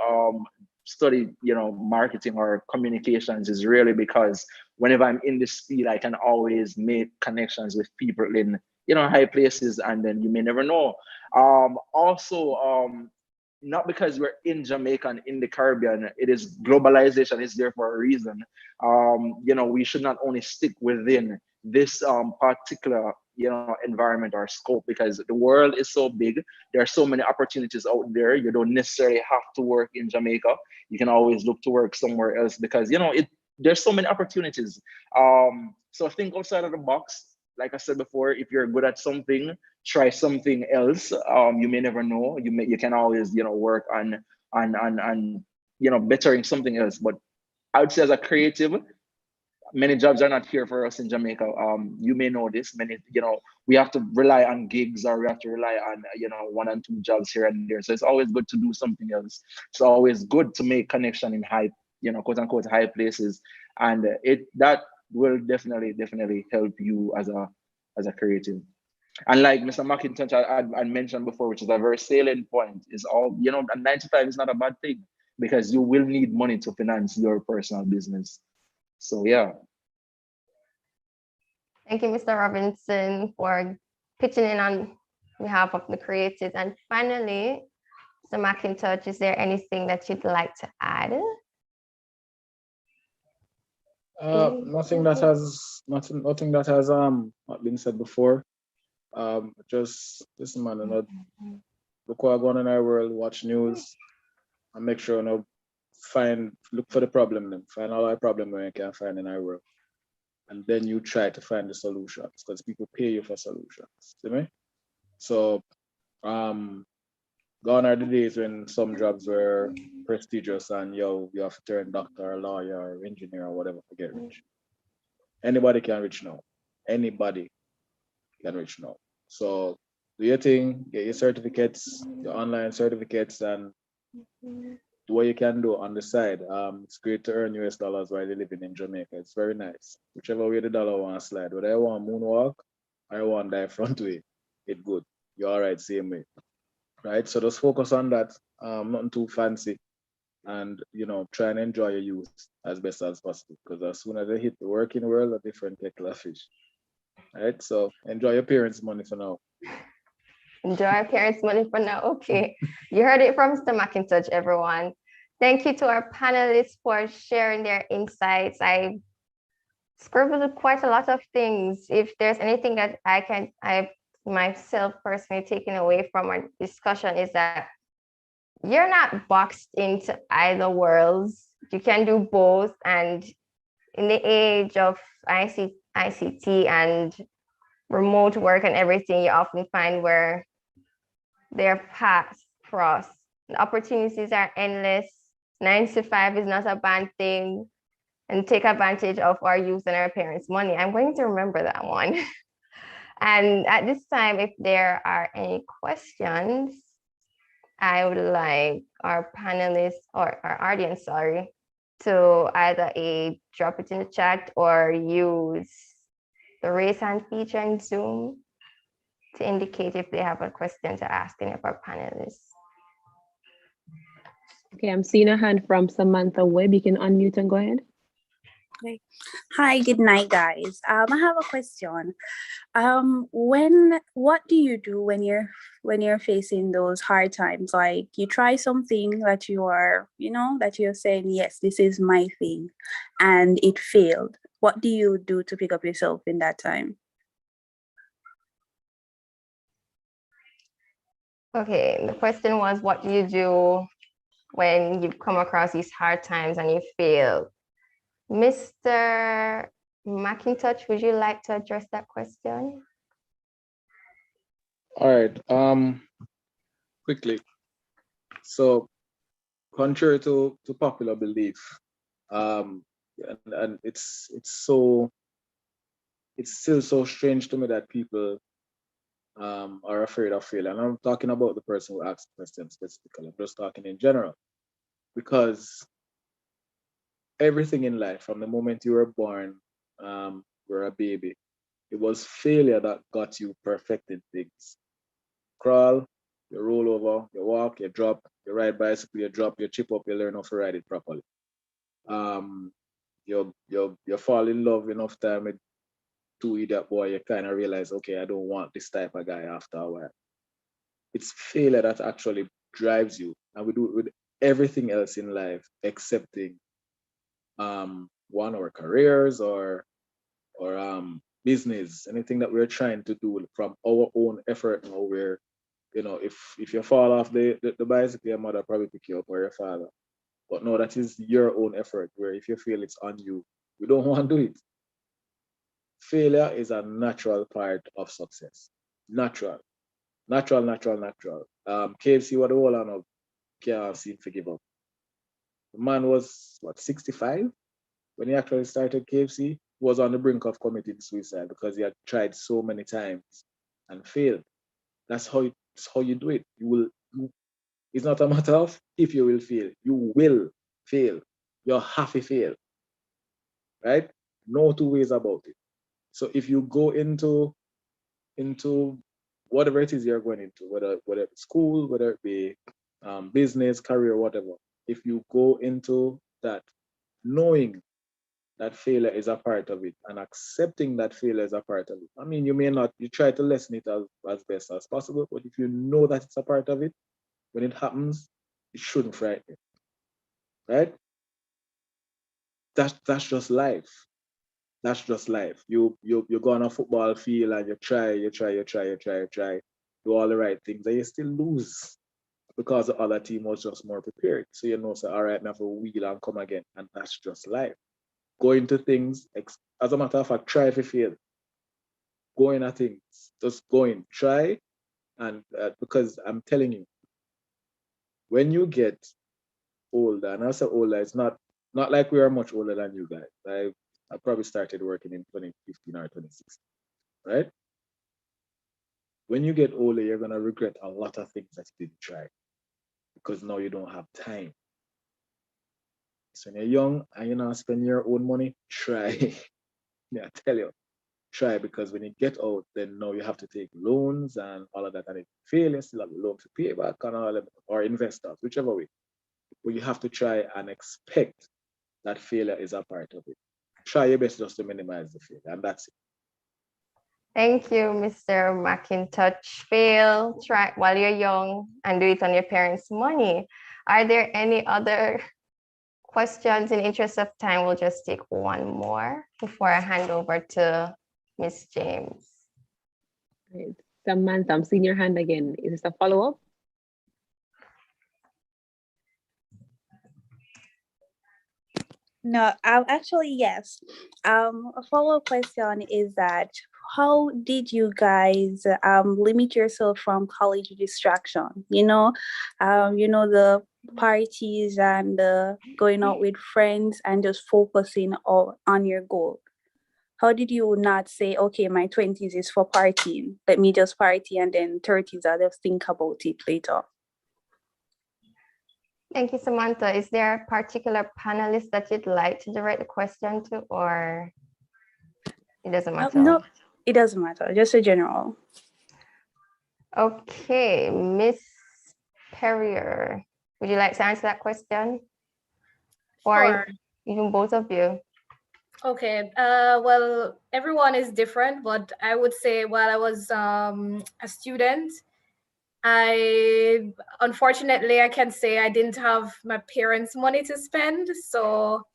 study marketing or communications is really because whenever I'm in this field, I can always make connections with people in high places, and then you may never know. Also, not because we're in Jamaica and in the Caribbean, it is globalization is there for a reason. We should not only stick within this particular environment or scope, because the world is so big. There are so many opportunities out there. You don't necessarily have to work in Jamaica. You can always look to work somewhere else, because there's so many opportunities. So think outside of the box. Like I said before, if you're good at something, try something else. You may never know. You can always work on bettering something else. But I would say, as a creative, many jobs are not here for us in Jamaica. You may know this. We have to rely on gigs, or we have to rely on one and two jobs here and there. So it's always good to do something else. It's always good to make connection in high, quote unquote, high places, and that will definitely help you as a creative. And like Mr. McIntosh I mentioned before, which is a very salient point, is all 9 to 5 is not a bad thing, because you will need money to finance your personal business. So yeah. Thank you, Mr. Robinson, for pitching in on behalf of the creatives. And finally, Mr. McIntosh, is there anything that you'd like to add? Nothing that has not been said before. Just listen, man, look what going on in our world, watch news, and make sure look for the problem, then find out our problem where you can find in our world, and then you try to find the solutions, because people pay you for solutions. See me? So gone are the days when some jobs were prestigious and you have to turn doctor or lawyer or engineer or whatever to get rich. Anybody can reach now. Anybody can reach now. So do your thing, get your certificates, your online certificates, and do what you can do on the side. It's great to earn US dollars while you're living in Jamaica. It's very nice. Whichever way the dollar wants to slide, whether I want moonwalk or I want die front way, it's good. You're all right, same way. Right? So just focus on that. Nothing too fancy. And try and enjoy your youth as best as possible. Because as soon as they hit the working world, a different kettle of fish. Right? So enjoy your parents' money for now. Enjoy our parents' money for now. Okay. You heard it from Mr. McIntosh, everyone. Thank you to our panelists for sharing their insights. I scribbled quite a lot of things. If there's anything that I myself personally taken away from our discussion, is that you're not boxed into either worlds. You can do both. And in the age of ICT and remote work and everything, you often find where their paths cross. The opportunities are endless. 9 to 5 is not a bad thing. And take advantage of our youth and our parents' money. I'm going to remember that one. And at this time, if there are any questions, I would like our panelists or our audience, to either drop it in the chat or use the raise hand feature in Zoom to indicate if they have a question to ask any of our panelists. Okay, I'm seeing a hand from Samantha Webb. You can unmute and go ahead. Okay. Hi, good night, guys. I have a question. What do you do when you're facing those hard times? Like you try something that you are, that you're saying, yes, this is my thing, and it failed. What do you do to pick up yourself in that time? Okay, the question was, what do you do when you've come across these hard times and you fail? Mr. McIntosh, would you like to address that question? All right. Quickly. So, contrary to popular belief, and it's still so strange to me that people are afraid of failure. And I'm talking about the person who asked the question specifically. I'm just talking in general, because everything in life, from the moment you were born, were a baby, it was failure that got you perfected things. Crawl, you roll over, you walk, you drop, you ride bicycle, you drop, you chip up, you learn how to ride it properly. You fall in love enough time with two idiot boy, you kind of realize, okay, I don't want this type of guy after a while. It's failure that actually drives you, and we do it with everything else in life, excepting one, our careers or business, anything that we're trying to do from our own effort. Now we're, if you fall off the bicycle, your mother probably pick you up, or your father. But no, that is your own effort, where if you feel it's on you, we don't want to do it. Failure is a natural part of success. Natural. KFC, what the whole lot of can't seem to give up. The man was, what, 65? When he actually started KFC, was on the brink of committing suicide because he had tried so many times and failed. That's how you do it. It's not a matter of if you will fail. You will fail. You have to fail. Right? No two ways about it. So if you go into whatever it is you're going into, whether it's school, whether it be business, career, whatever, if you go into that knowing that failure is a part of it and accepting that failure is a part of it. I mean, you try to lessen it as best as possible, but if you know that it's a part of it, when it happens, it shouldn't frighten you, right? That's just life. That's just life. You go on a football field and you try, do all the right things, and you still lose because the other team was just more prepared. So say, all right, now for wheel and come again, and that's just life. Go into things, as a matter of fact, try if you fail. Go in at things, just go in, try, and because I'm telling you, when you get older, and I say older, it's not like we are much older than you guys. I probably started working in 2015 or 2016, right? When you get older, you're gonna regret a lot of things that you didn't try because now you don't have time. So when you're young and you're not spending your own money, try. Yeah, I tell you, try, because when you get out, then now you have to take loans and all of that, and if you fail, you still have a loan to pay back and all of it, or investors, whichever way. But you have to try and expect that failure is a part of it. Try your best just to minimize the failure, and that's it. Thank you, Mr. McIntosh. Fail, try while you're young, and do it on your parents' money. Are there any other questions? In interest of time, we'll just take one more before I hand over to Miss James. Right. Samantha, I'm seeing your hand again. Is this a follow-up? No, actually, yes. A follow-up question is that how did you guys limit yourself from college distraction? The parties and going out with friends and just focusing on your goal. How did you not say, okay, my 20s is for partying, let me just party, and then 30s I'll just think about it later? Thank you, Samantha. Is there a particular panelist that you'd like to direct the question to, or it doesn't matter? No, it doesn't matter, just a general. Okay, Miss Perrier, would you like to answer that question? Or Sure. even both of you? Okay, well, everyone is different, but I would say while I was a student, unfortunately, I can say I didn't have my parents' money to spend. So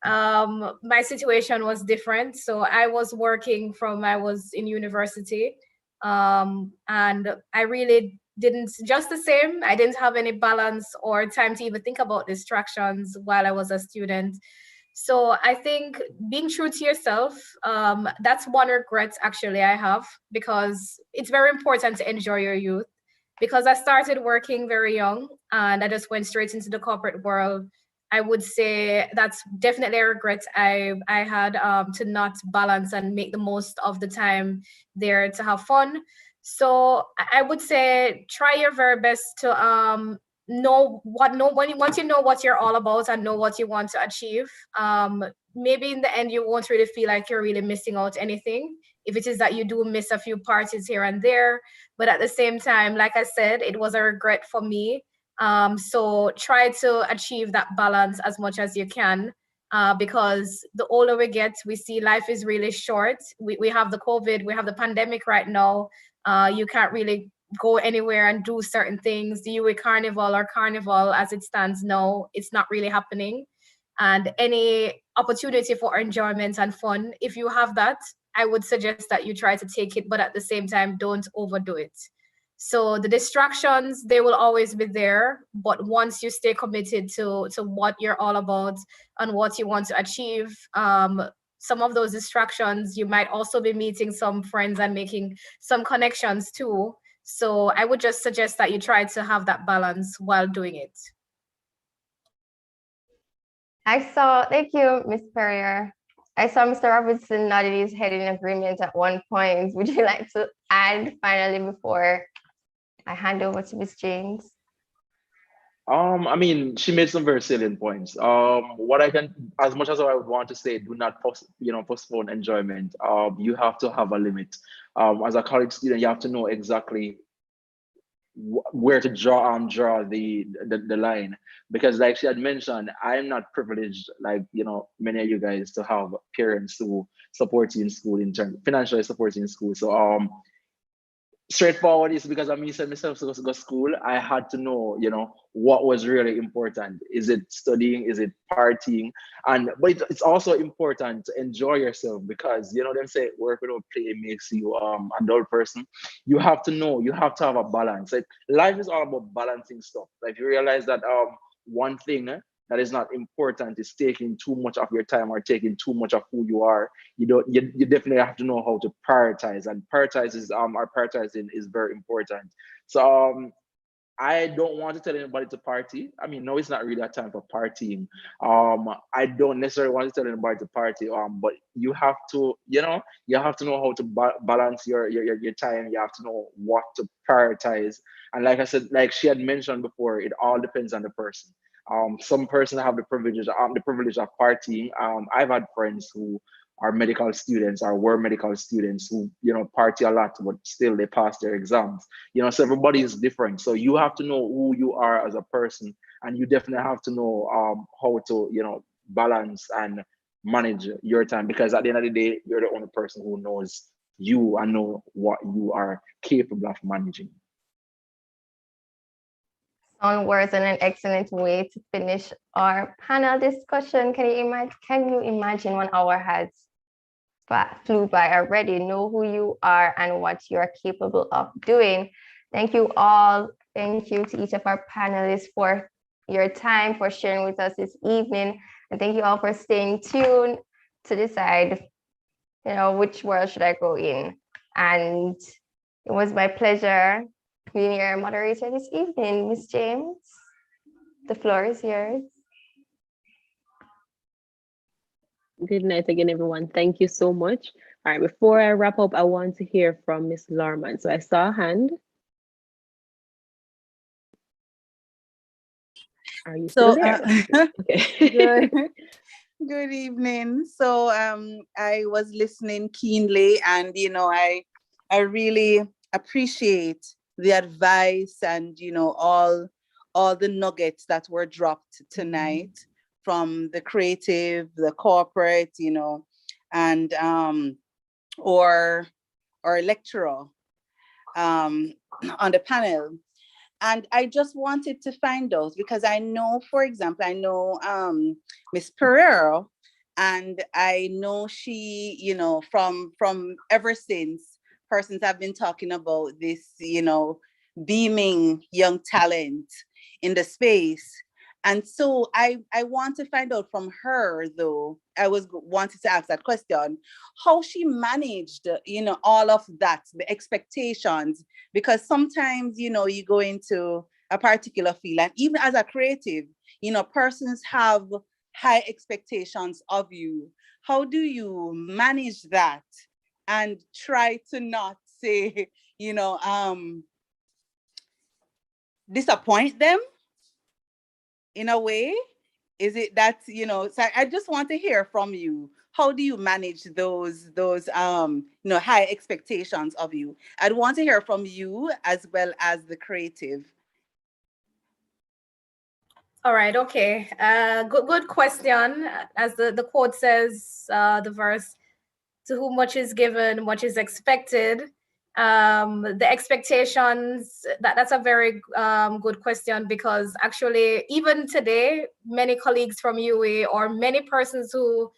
My situation was different. So I was working from I was in university, and I really didn't, just the same, I didn't have any balance or time to even think about distractions while I was a student. So I think being true to yourself, that's one regret actually I have, because it's very important to enjoy your youth. Because I started working very young and I just went straight into the corporate world. I would say that's definitely a regret I had, to not balance and make the most of the time there to have fun. So I would say try your very best to once you know what you're all about and know what you want to achieve, maybe in the end you won't really feel like you're really missing out anything, if it is that you do miss a few parties here and there. But at the same time, like I said, it was a regret for me. So try to achieve that balance as much as you can, because the older we get, we see life is really short. We have the COVID, we have the pandemic right now. You can't really go anywhere and do certain things. The UA Carnival as it stands now, it's not really happening. And any opportunity for enjoyment and fun, if you have that, I would suggest that you try to take it, but at the same time, don't overdo it. So the distractions, they will always be there, but once you stay committed to what you're all about and what you want to achieve, some of those distractions, you might also be meeting some friends and making some connections too. So I would just suggest that you try to have that balance while doing it. Thank you, Ms. Perrier. I saw Mr. Robertson nodding his head in agreement at one point. Would you like to add finally before I hand over to Ms. James? I mean, she made some very salient points. What I can, as much as I would want to say, do not postpone enjoyment. You have to have a limit. As a college student, you have to know exactly where to draw the line, because like she had mentioned, I'm not privileged like many of you guys to have parents who support you in school, in terms financially support you in school. So straightforward is because I mean said myself to go to school, I had to know, what was really important. Is it studying? Is it partying? But it's also important to enjoy yourself, because them say work without play makes you a dull person. You have to know, you have to have a balance. Like life is all about balancing stuff. Like you realize that one thing that is not important is taking too much of your time or taking too much of who you are. You definitely have to know how to prioritize, and prioritizing is very important. So I don't want to tell anybody to party. I mean, no, it's not really a time for partying. I don't necessarily want to tell anybody to party. But you have to, you have to know how to balance your time. You have to know what to prioritize. And like I said, like she had mentioned before, it all depends on the person. Some person have the privilege of partying. I've had friends who are medical students or were medical students who party a lot, but still they pass their exams. So everybody is different. So you have to know who you are as a person, and you definitely have to know how to balance and manage your time, because at the end of the day, you're the only person who knows you and know what you are capable of managing. On words and an excellent way to finish our panel discussion. Can you imagine 1 hour has flew by already? Know who you are and what you are capable of doing. Thank you all. Thank you to each of our panelists for your time, for sharing with us this evening. And thank you all for staying tuned to decide, which world should I go in. And it was my pleasure being your moderator this evening. Ms. James, the floor is yours. Good night again, everyone. Thank you so much. All right, before I wrap up, I want to hear from Miss Larman. So I saw a hand. Are you still there? Okay. Good evening. So I was listening keenly, and I really appreciate the advice and all the nuggets that were dropped tonight from the creative, the corporate, and or lecturer on the panel. And I just wanted to find out, because I know, for example, Ms. Pereira, And I know she, you know, from ever since, persons have been talking about this, you know, beaming young talent in the space. And so I want to find out from her, though, I was wanted to ask that question, how she managed, you know, all of that, the expectations, because sometimes, you know, you go into a particular field, and even as a creative, you know, persons have high expectations of you. How do you manage that and try to not say, you know, disappoint them in a way? Is it that, you know, so I just want to hear from you. How do you manage those you know, high expectations of you? I'd want to hear from you as well as the creative. All right, okay. Good question. As the quote says, the verse, to whom much is given, much is expected. The expectations, that's a very good question, because actually, even today, many colleagues from UA or many persons who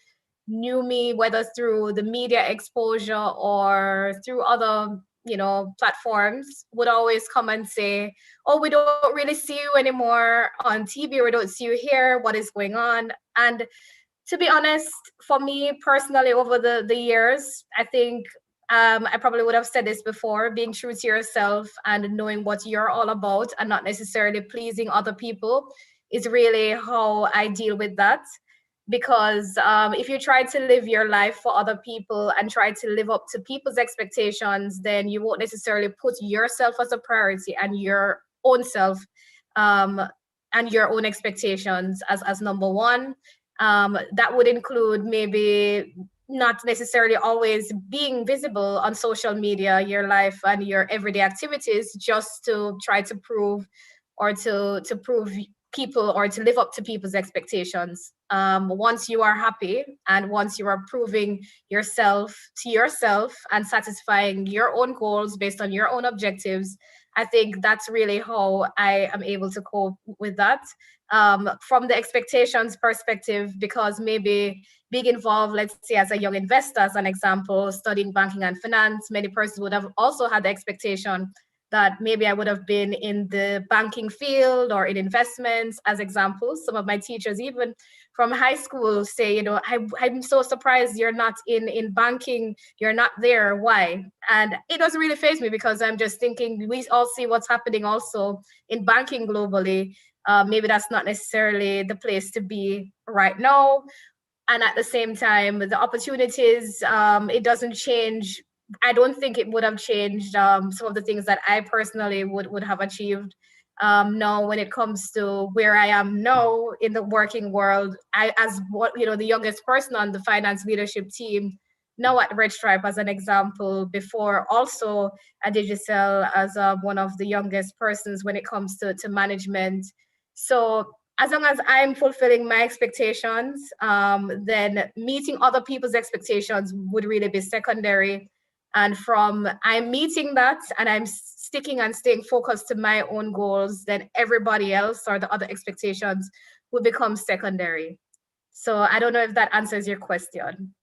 knew me, whether through the media exposure or through other, you know, platforms, would always come and say, oh, we don't really see you anymore on TV, we don't see you here, what is going on? And to be honest, for me personally, over the years, I think I probably would have said this before, being true to yourself and knowing what you're all about and not necessarily pleasing other people is really how I deal with that. Because if you try to live your life for other people and try to live up to people's expectations, then you won't necessarily put yourself as a priority and your own self and your own expectations as number one. That would include maybe not necessarily always being visible on social media, your life and your everyday activities, just to try to prove or to prove people or to live up to people's expectations. Once you are happy and once you are proving yourself to yourself and satisfying your own goals based on your own objectives, I think that's really how I am able to cope with that. From the expectations perspective, because maybe being involved, let's say as a young investor, as an example, studying banking and finance, many persons would have also had the expectation that maybe I would have been in the banking field or in investments, as examples. Some of my teachers, even from high school, say, you know, I'm so surprised you're not in banking, you're not there, why? And it doesn't really faze me, because I'm just thinking we all see what's happening also in banking globally. Maybe that's not necessarily the place to be right now. And at the same time, the opportunities, it doesn't change. I don't think it would have changed some of the things that I personally would have achieved. Now, when it comes to where I am now in the working world, I, as what, you know, the youngest person on the finance leadership team, now at Redstripe as an example, before also at Digicel as one of the youngest persons when it comes to management. So as long as I'm fulfilling my expectations, then meeting other people's expectations would really be secondary. And from I'm meeting that and I'm sticking and staying focused to my own goals, then everybody else or the other expectations will become secondary. So I don't know if that answers your question.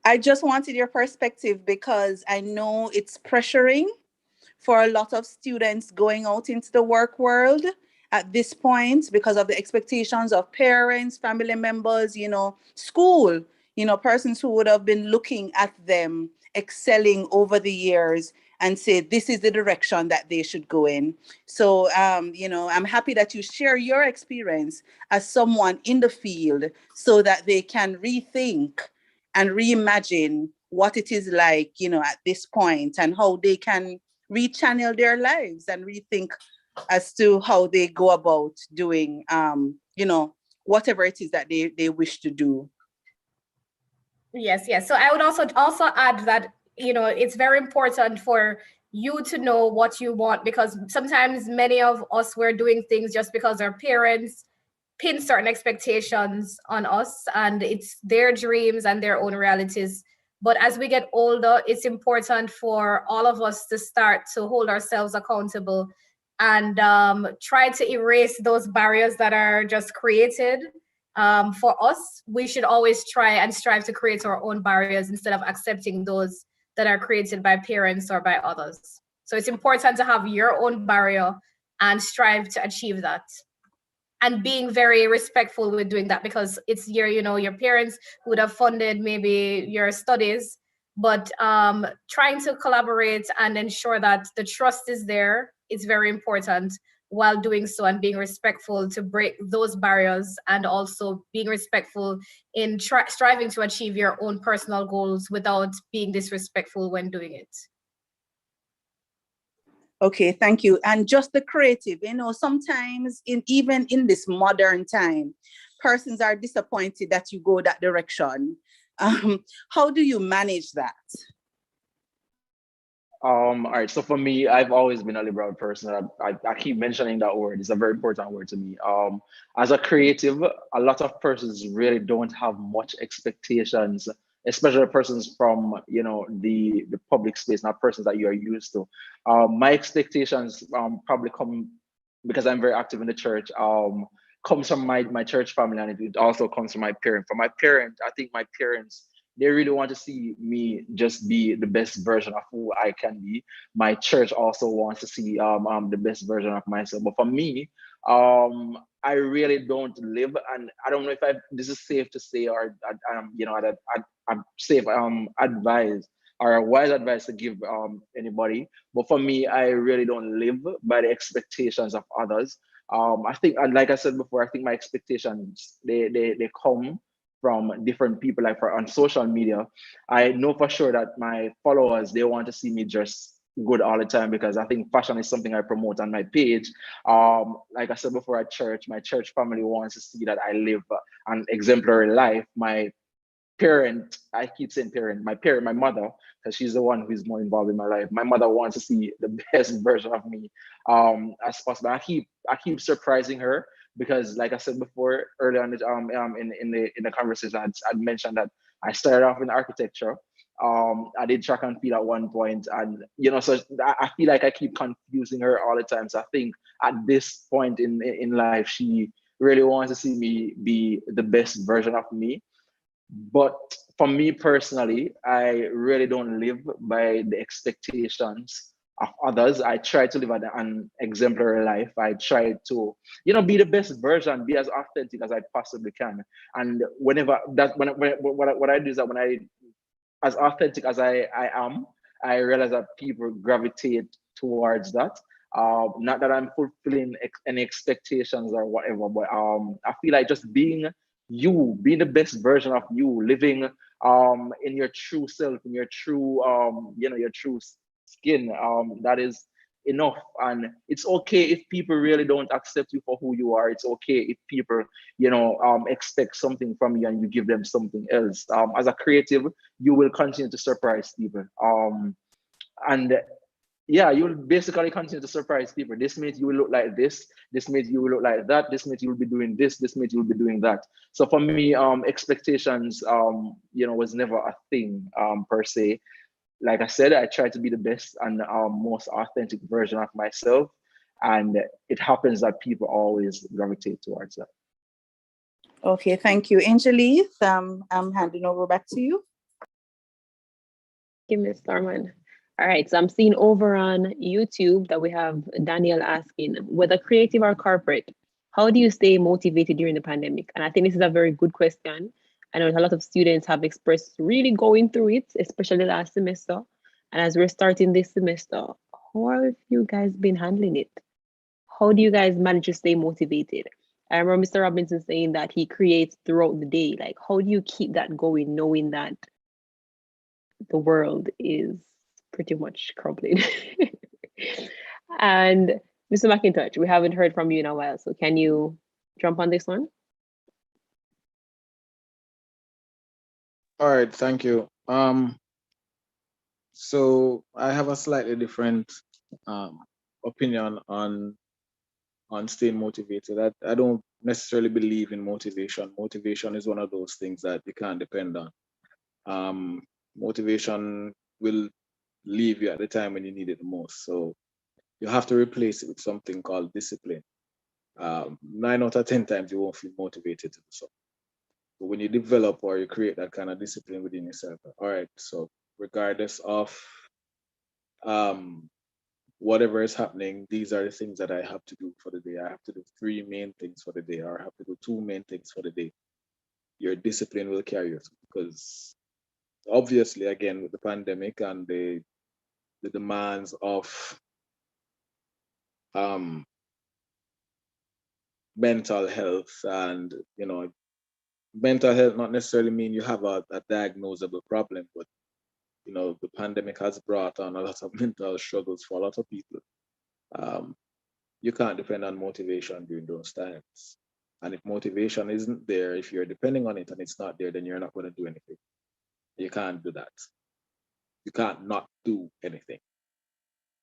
I just wanted your perspective because I know it's pressuring for a lot of students going out into the work world at this point because of the expectations of parents, family members, you know, school, you know, persons who would have been looking at them excelling over the years and say this is the direction that they should go in. So, you know, I'm happy that you share your experience as someone in the field so that they can rethink and reimagine what it is like, you know, at this point and how they can rechannel their lives and rethink as to how they go about doing, you know, whatever it is that they wish to do. Yes, yes. So I would also add that, you know, it's very important for you to know what you want, because sometimes many of us were doing things just because our parents pin certain expectations on us and it's their dreams and their own realities. But as we get older, it's important for all of us to start to hold ourselves accountable and try to erase those barriers that are just created For us, we should always try and strive to create our own barriers instead of accepting those that are created by parents or by others. So it's important to have your own barrier and strive to achieve that. And being very respectful with doing that, because it's your, your parents would have funded maybe your studies, but trying to collaborate and ensure that the trust is there is very important while doing so, and being respectful to break those barriers, and also being respectful in striving to achieve your own personal goals without being disrespectful when doing it. Okay, thank you. And just the creative, sometimes even in this modern time, persons are disappointed that you go that direction. How do you manage that? All right. So for me, I've always been a liberal person. I keep mentioning that word. It's a very important word to me. As a creative, a lot of persons really don't have much expectations, especially persons from the public space, not persons that you are used to. My expectations probably come because I'm very active in the church. Comes from my church family, and it also comes from my parent. For my parent, I think my parents, they really want to see me just be the best version of who I can be. My church also wants to see the best version of myself. But for me, I really don't live, and I don't know if this is safe to say, or I'm safe advice or a wise advice to give anybody. But for me, I really don't live by the expectations of others. I think, and like I said before, I think my expectations they come from different people. Like on social media, I know for sure that my followers, they want to see me just good all the time, because I think fashion is something I promote on my page. Like I said before, at church, my church family wants to see that I live an exemplary life. My parent, I keep saying parent, my mother, because she's the one who's more involved in my life. My mother wants to see the best version of me as possible. I keep surprising her, because like I said before earlier on in the conversation, I'd mentioned that I started off in architecture. I did track and field at one point, and so I feel like I keep confusing her all the time. So I think at this point in life, she really wants to see me be the best version of me. But for me personally, I really don't live by the expectations of others. I try to live an exemplary life. I try to, be the best version, be as authentic as I possibly can. And whenever that, what I do is that when I, as authentic as I am, I realize that people gravitate towards that. Not that I'm fulfilling any expectations or whatever, but I feel like just being you, being the best version of you, living in your true self, in your true your true skin, that is enough. And it's okay if people really don't accept you for who you are. It's okay if people expect something from you and you give them something else. As a creative, you will continue to surprise people, and yeah, you will basically continue to surprise people. This means you will look like this means you will look like that, this means you will be doing this means you will be doing that. So for me, expectations was never a thing per se. Like I said, I try to be the best and most authentic version of myself, and it happens that people always gravitate towards that. Okay, thank you. Angelique, I'm handing over back to you. Thank you, Ms. Thurman. All right, so I'm seeing over on YouTube that we have Daniel asking, whether creative or corporate, how do you stay motivated during the pandemic? And I think this is a very good question. I know a lot of students have expressed really going through it, especially last semester. And as we're starting this semester, how have you guys been handling it? How do you guys manage to stay motivated? I remember Mr. Robinson saying that he creates throughout the day. Like, how do you keep that going, knowing that the world is pretty much crumbling? And Mr. McIntosh, we haven't heard from you in a while, so can you jump on this one? All right, thank you. So I have a slightly different opinion on staying motivated. I don't necessarily believe in motivation. Motivation is one of those things that you can't depend on. Motivation will leave you at the time when you need it the most. So you have to replace it with something called discipline. 9 out of 10 times you won't feel motivated to do so. So when you develop or you create that kind of discipline within yourself, all right, so regardless of whatever is happening, these are the things that I have to do for the day. I have to do 3 main things for the day, or I have to do 2 main things for the day. Your discipline will carry you through, because obviously, again, with the pandemic and the demands of mental health, and mental health not necessarily mean you have a diagnosable problem, but the pandemic has brought on a lot of mental struggles for a lot of people. You can't depend on motivation during those times. And if motivation isn't there, if you're depending on it and it's not there, then you're not going to do anything. You can't do that. You can't not do anything,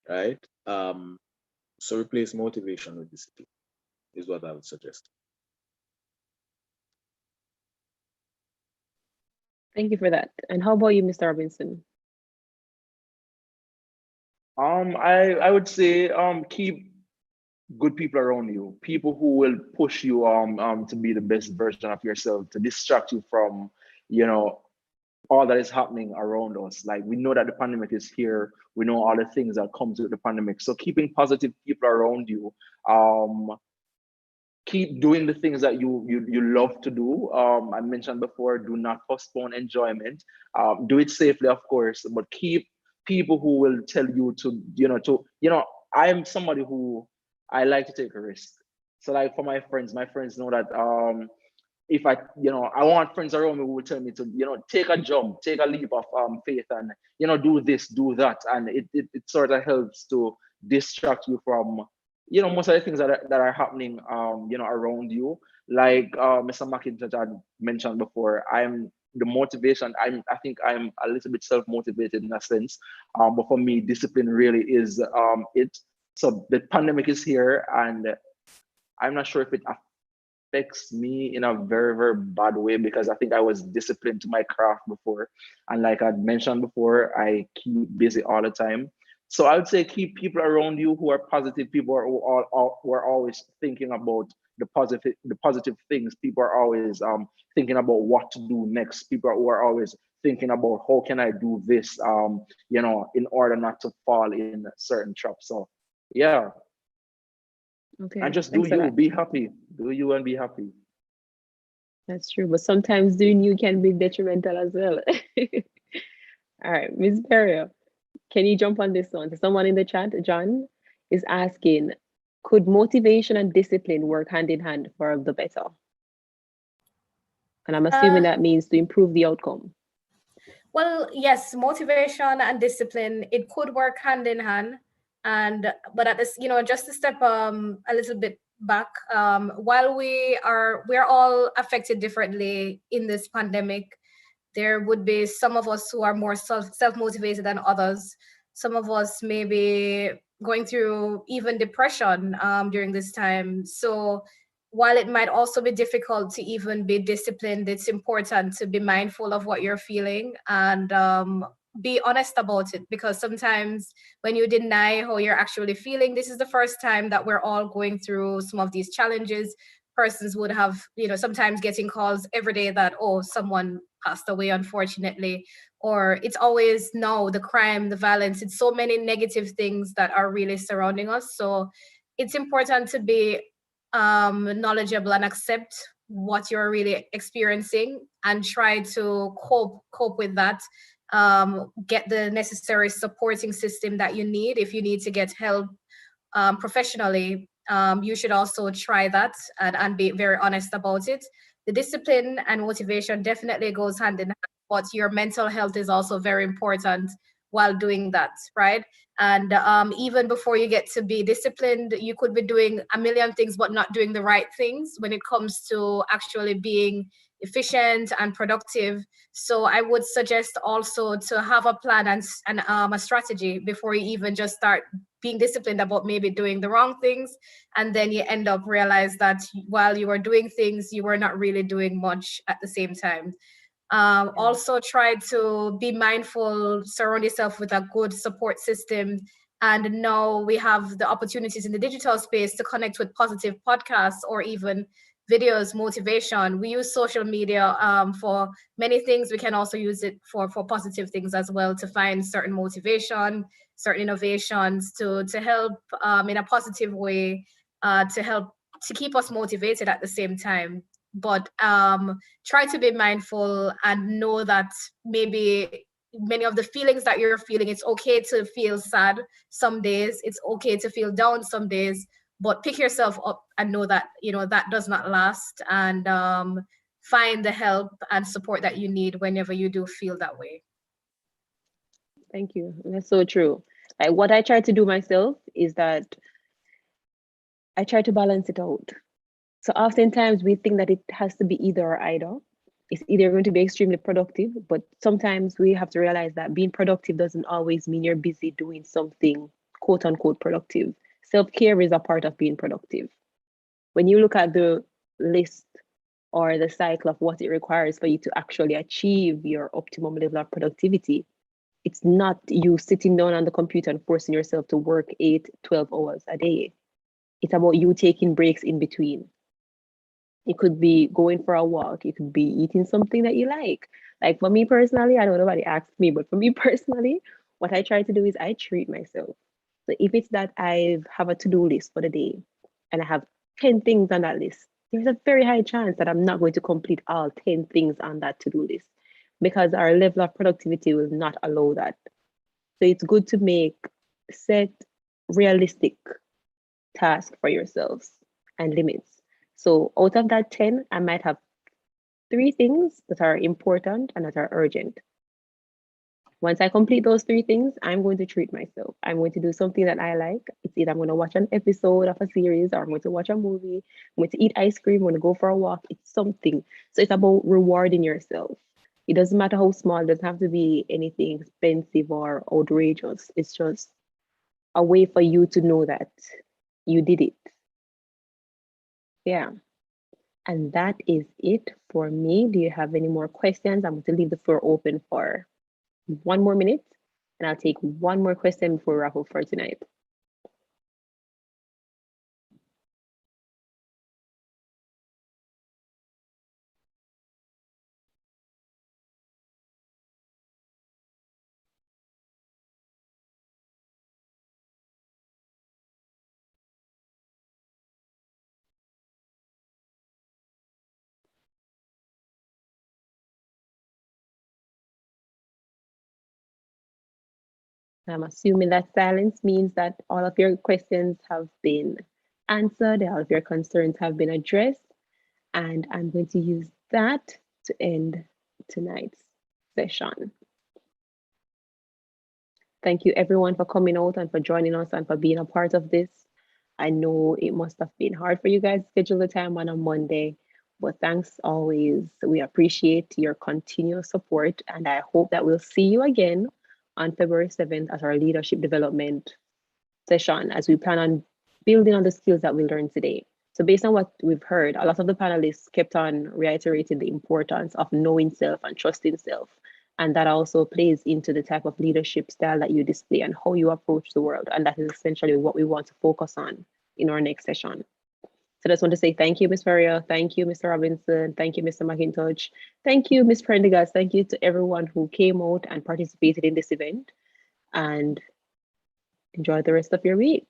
right? So replace motivation with discipline is what I would suggest. Thank you for that. And how about you, Mr. Robinson? I would say keep good people around you, people who will push you to be the best version of yourself, to distract you from all that is happening around us. Like, we know that the pandemic is here, we know all the things that comes with the pandemic, so keeping positive people around you, keep doing the things that you love to do. I mentioned before, do not postpone enjoyment. Do it safely, of course, but keep people who will tell you I am somebody who I like to take a risk. So, like, for my friends know that if I want friends around me who will tell me to, take a jump, take a leap of faith, and do this, do that, and it sort of helps to distract you from most of the things that are happening around you. Like Mr. McIntosh had mentioned before, I'm the motivation. I think I'm a little bit self-motivated in a sense, but for me, discipline really is it. So the pandemic is here, and I'm not sure if it affects me in a very, very bad way, because I think I was disciplined to my craft before. And like I mentioned before, I keep busy all the time. So I would say keep people around you who are positive, people who are always thinking about the positive things. People are always thinking about what to do next. People who are always thinking about how can I do this, in order not to fall in certain traps. So yeah, Okay, and just do thanks for you, that. be happy. Do you and be happy. That's true, but sometimes doing you can be detrimental as well. All right, Ms. Perio, can you jump on this one? So someone in the chat, John, is asking, could motivation and discipline work hand in hand for the better? And I'm assuming that means to improve the outcome. Well, yes, motivation and discipline, it could work hand in hand. But at this, just to step a little bit back, while we're all affected differently in this pandemic, there would be some of us who are more self-motivated than others. Some of us may be going through even depression during this time. So while it might also be difficult to even be disciplined, it's important to be mindful of what you're feeling and be honest about it, because sometimes when you deny how you're actually feeling, this is the first time that we're all going through some of these challenges. Persons would have, sometimes getting calls every day that, oh, someone passed away, unfortunately, or it's always the crime, the violence, it's so many negative things that are really surrounding us. So it's important to be knowledgeable and accept what you're really experiencing and try to cope with that. Get the necessary supporting system that you need. If you need to get help professionally, you should also try that and be very honest about it. The discipline and motivation definitely goes hand in hand, but your mental health is also very important while doing that, right? And even before you get to be disciplined, you could be doing a million things but not doing the right things when it comes to actually being efficient and productive. So I would suggest also to have a plan and a strategy before you even just start being disciplined about maybe doing the wrong things, and then you end up realize that while you were doing things, you were not really doing much at the same time. Also try to be mindful, surround yourself with a good support system. And now we have the opportunities in the digital space to connect with positive podcasts or even videos, motivation. We use social media for many things. We can also use it for positive things as well, to find certain motivation, certain innovations to help in a positive way, to help to keep us motivated at the same time. But try to be mindful and know that maybe many of the feelings that you're feeling, it's okay to feel sad some days, it's okay to feel down some days, but pick yourself up and know that, you know, that does not last, and find the help and support that you need whenever you do feel that way. Thank you. That's so true. Like, what I try to do myself is that I try to balance it out. So oftentimes we think that it has to be either or either. It's either going to be extremely productive, but sometimes we have to realize that being productive doesn't always mean you're busy doing something quote unquote productive. Self-care is a part of being productive. When you look at the list or the cycle of what it requires for you to actually achieve your optimum level of productivity, it's not you sitting down on the computer and forcing yourself to work 8, 12 hours a day. It's about you taking breaks in between. It could be going for a walk. It could be eating something that you like. Like for me personally, I know nobody asked me, but for me personally, what I try to do is I treat myself. So if it's that I have a to-do list for the day and I have 10 things on that list, there's a very high chance that I'm not going to complete all 10 things on that to-do list, because our level of productivity will not allow that. So it's good to set realistic tasks for yourselves and limits. So out of that 10, I might have 3 things that are important and that are urgent. Once I complete those 3 things, I'm going to treat myself. I'm going to do something that I like. It's either I'm going to watch an episode of a series, or I'm going to watch a movie, I'm going to eat ice cream, I'm going to go for a walk. It's something. So it's about rewarding yourself. It doesn't matter how small, it doesn't have to be anything expensive or outrageous. It's just a way for you to know that you did it. Yeah. And that is it for me. Do you have any more questions? I'm going to leave the floor open for 1 more minute, and I'll take 1 more question before we wrap up for tonight. I'm assuming that silence means that all of your questions have been answered, all of your concerns have been addressed, and I'm going to use that to end tonight's session. Thank you everyone for coming out and for joining us and for being a part of this. I know it must have been hard for you guys to schedule the time on a Monday, but thanks always. We appreciate your continuous support, and I hope that we'll see you again on February 7th at our leadership development session, as we plan on building on the skills that we learned today. So based on what we've heard, a lot of the panelists kept on reiterating the importance of knowing self and trusting self. And that also plays into the type of leadership style that you display and how you approach the world. And that is essentially what we want to focus on in our next session. So I just want to say thank you, Ms. Ferrier. Thank you, Mr. Robinson. Thank you, Mr. McIntosh. Thank you, Ms. Prendergast. Thank you to everyone who came out and participated in this event. And enjoy the rest of your week.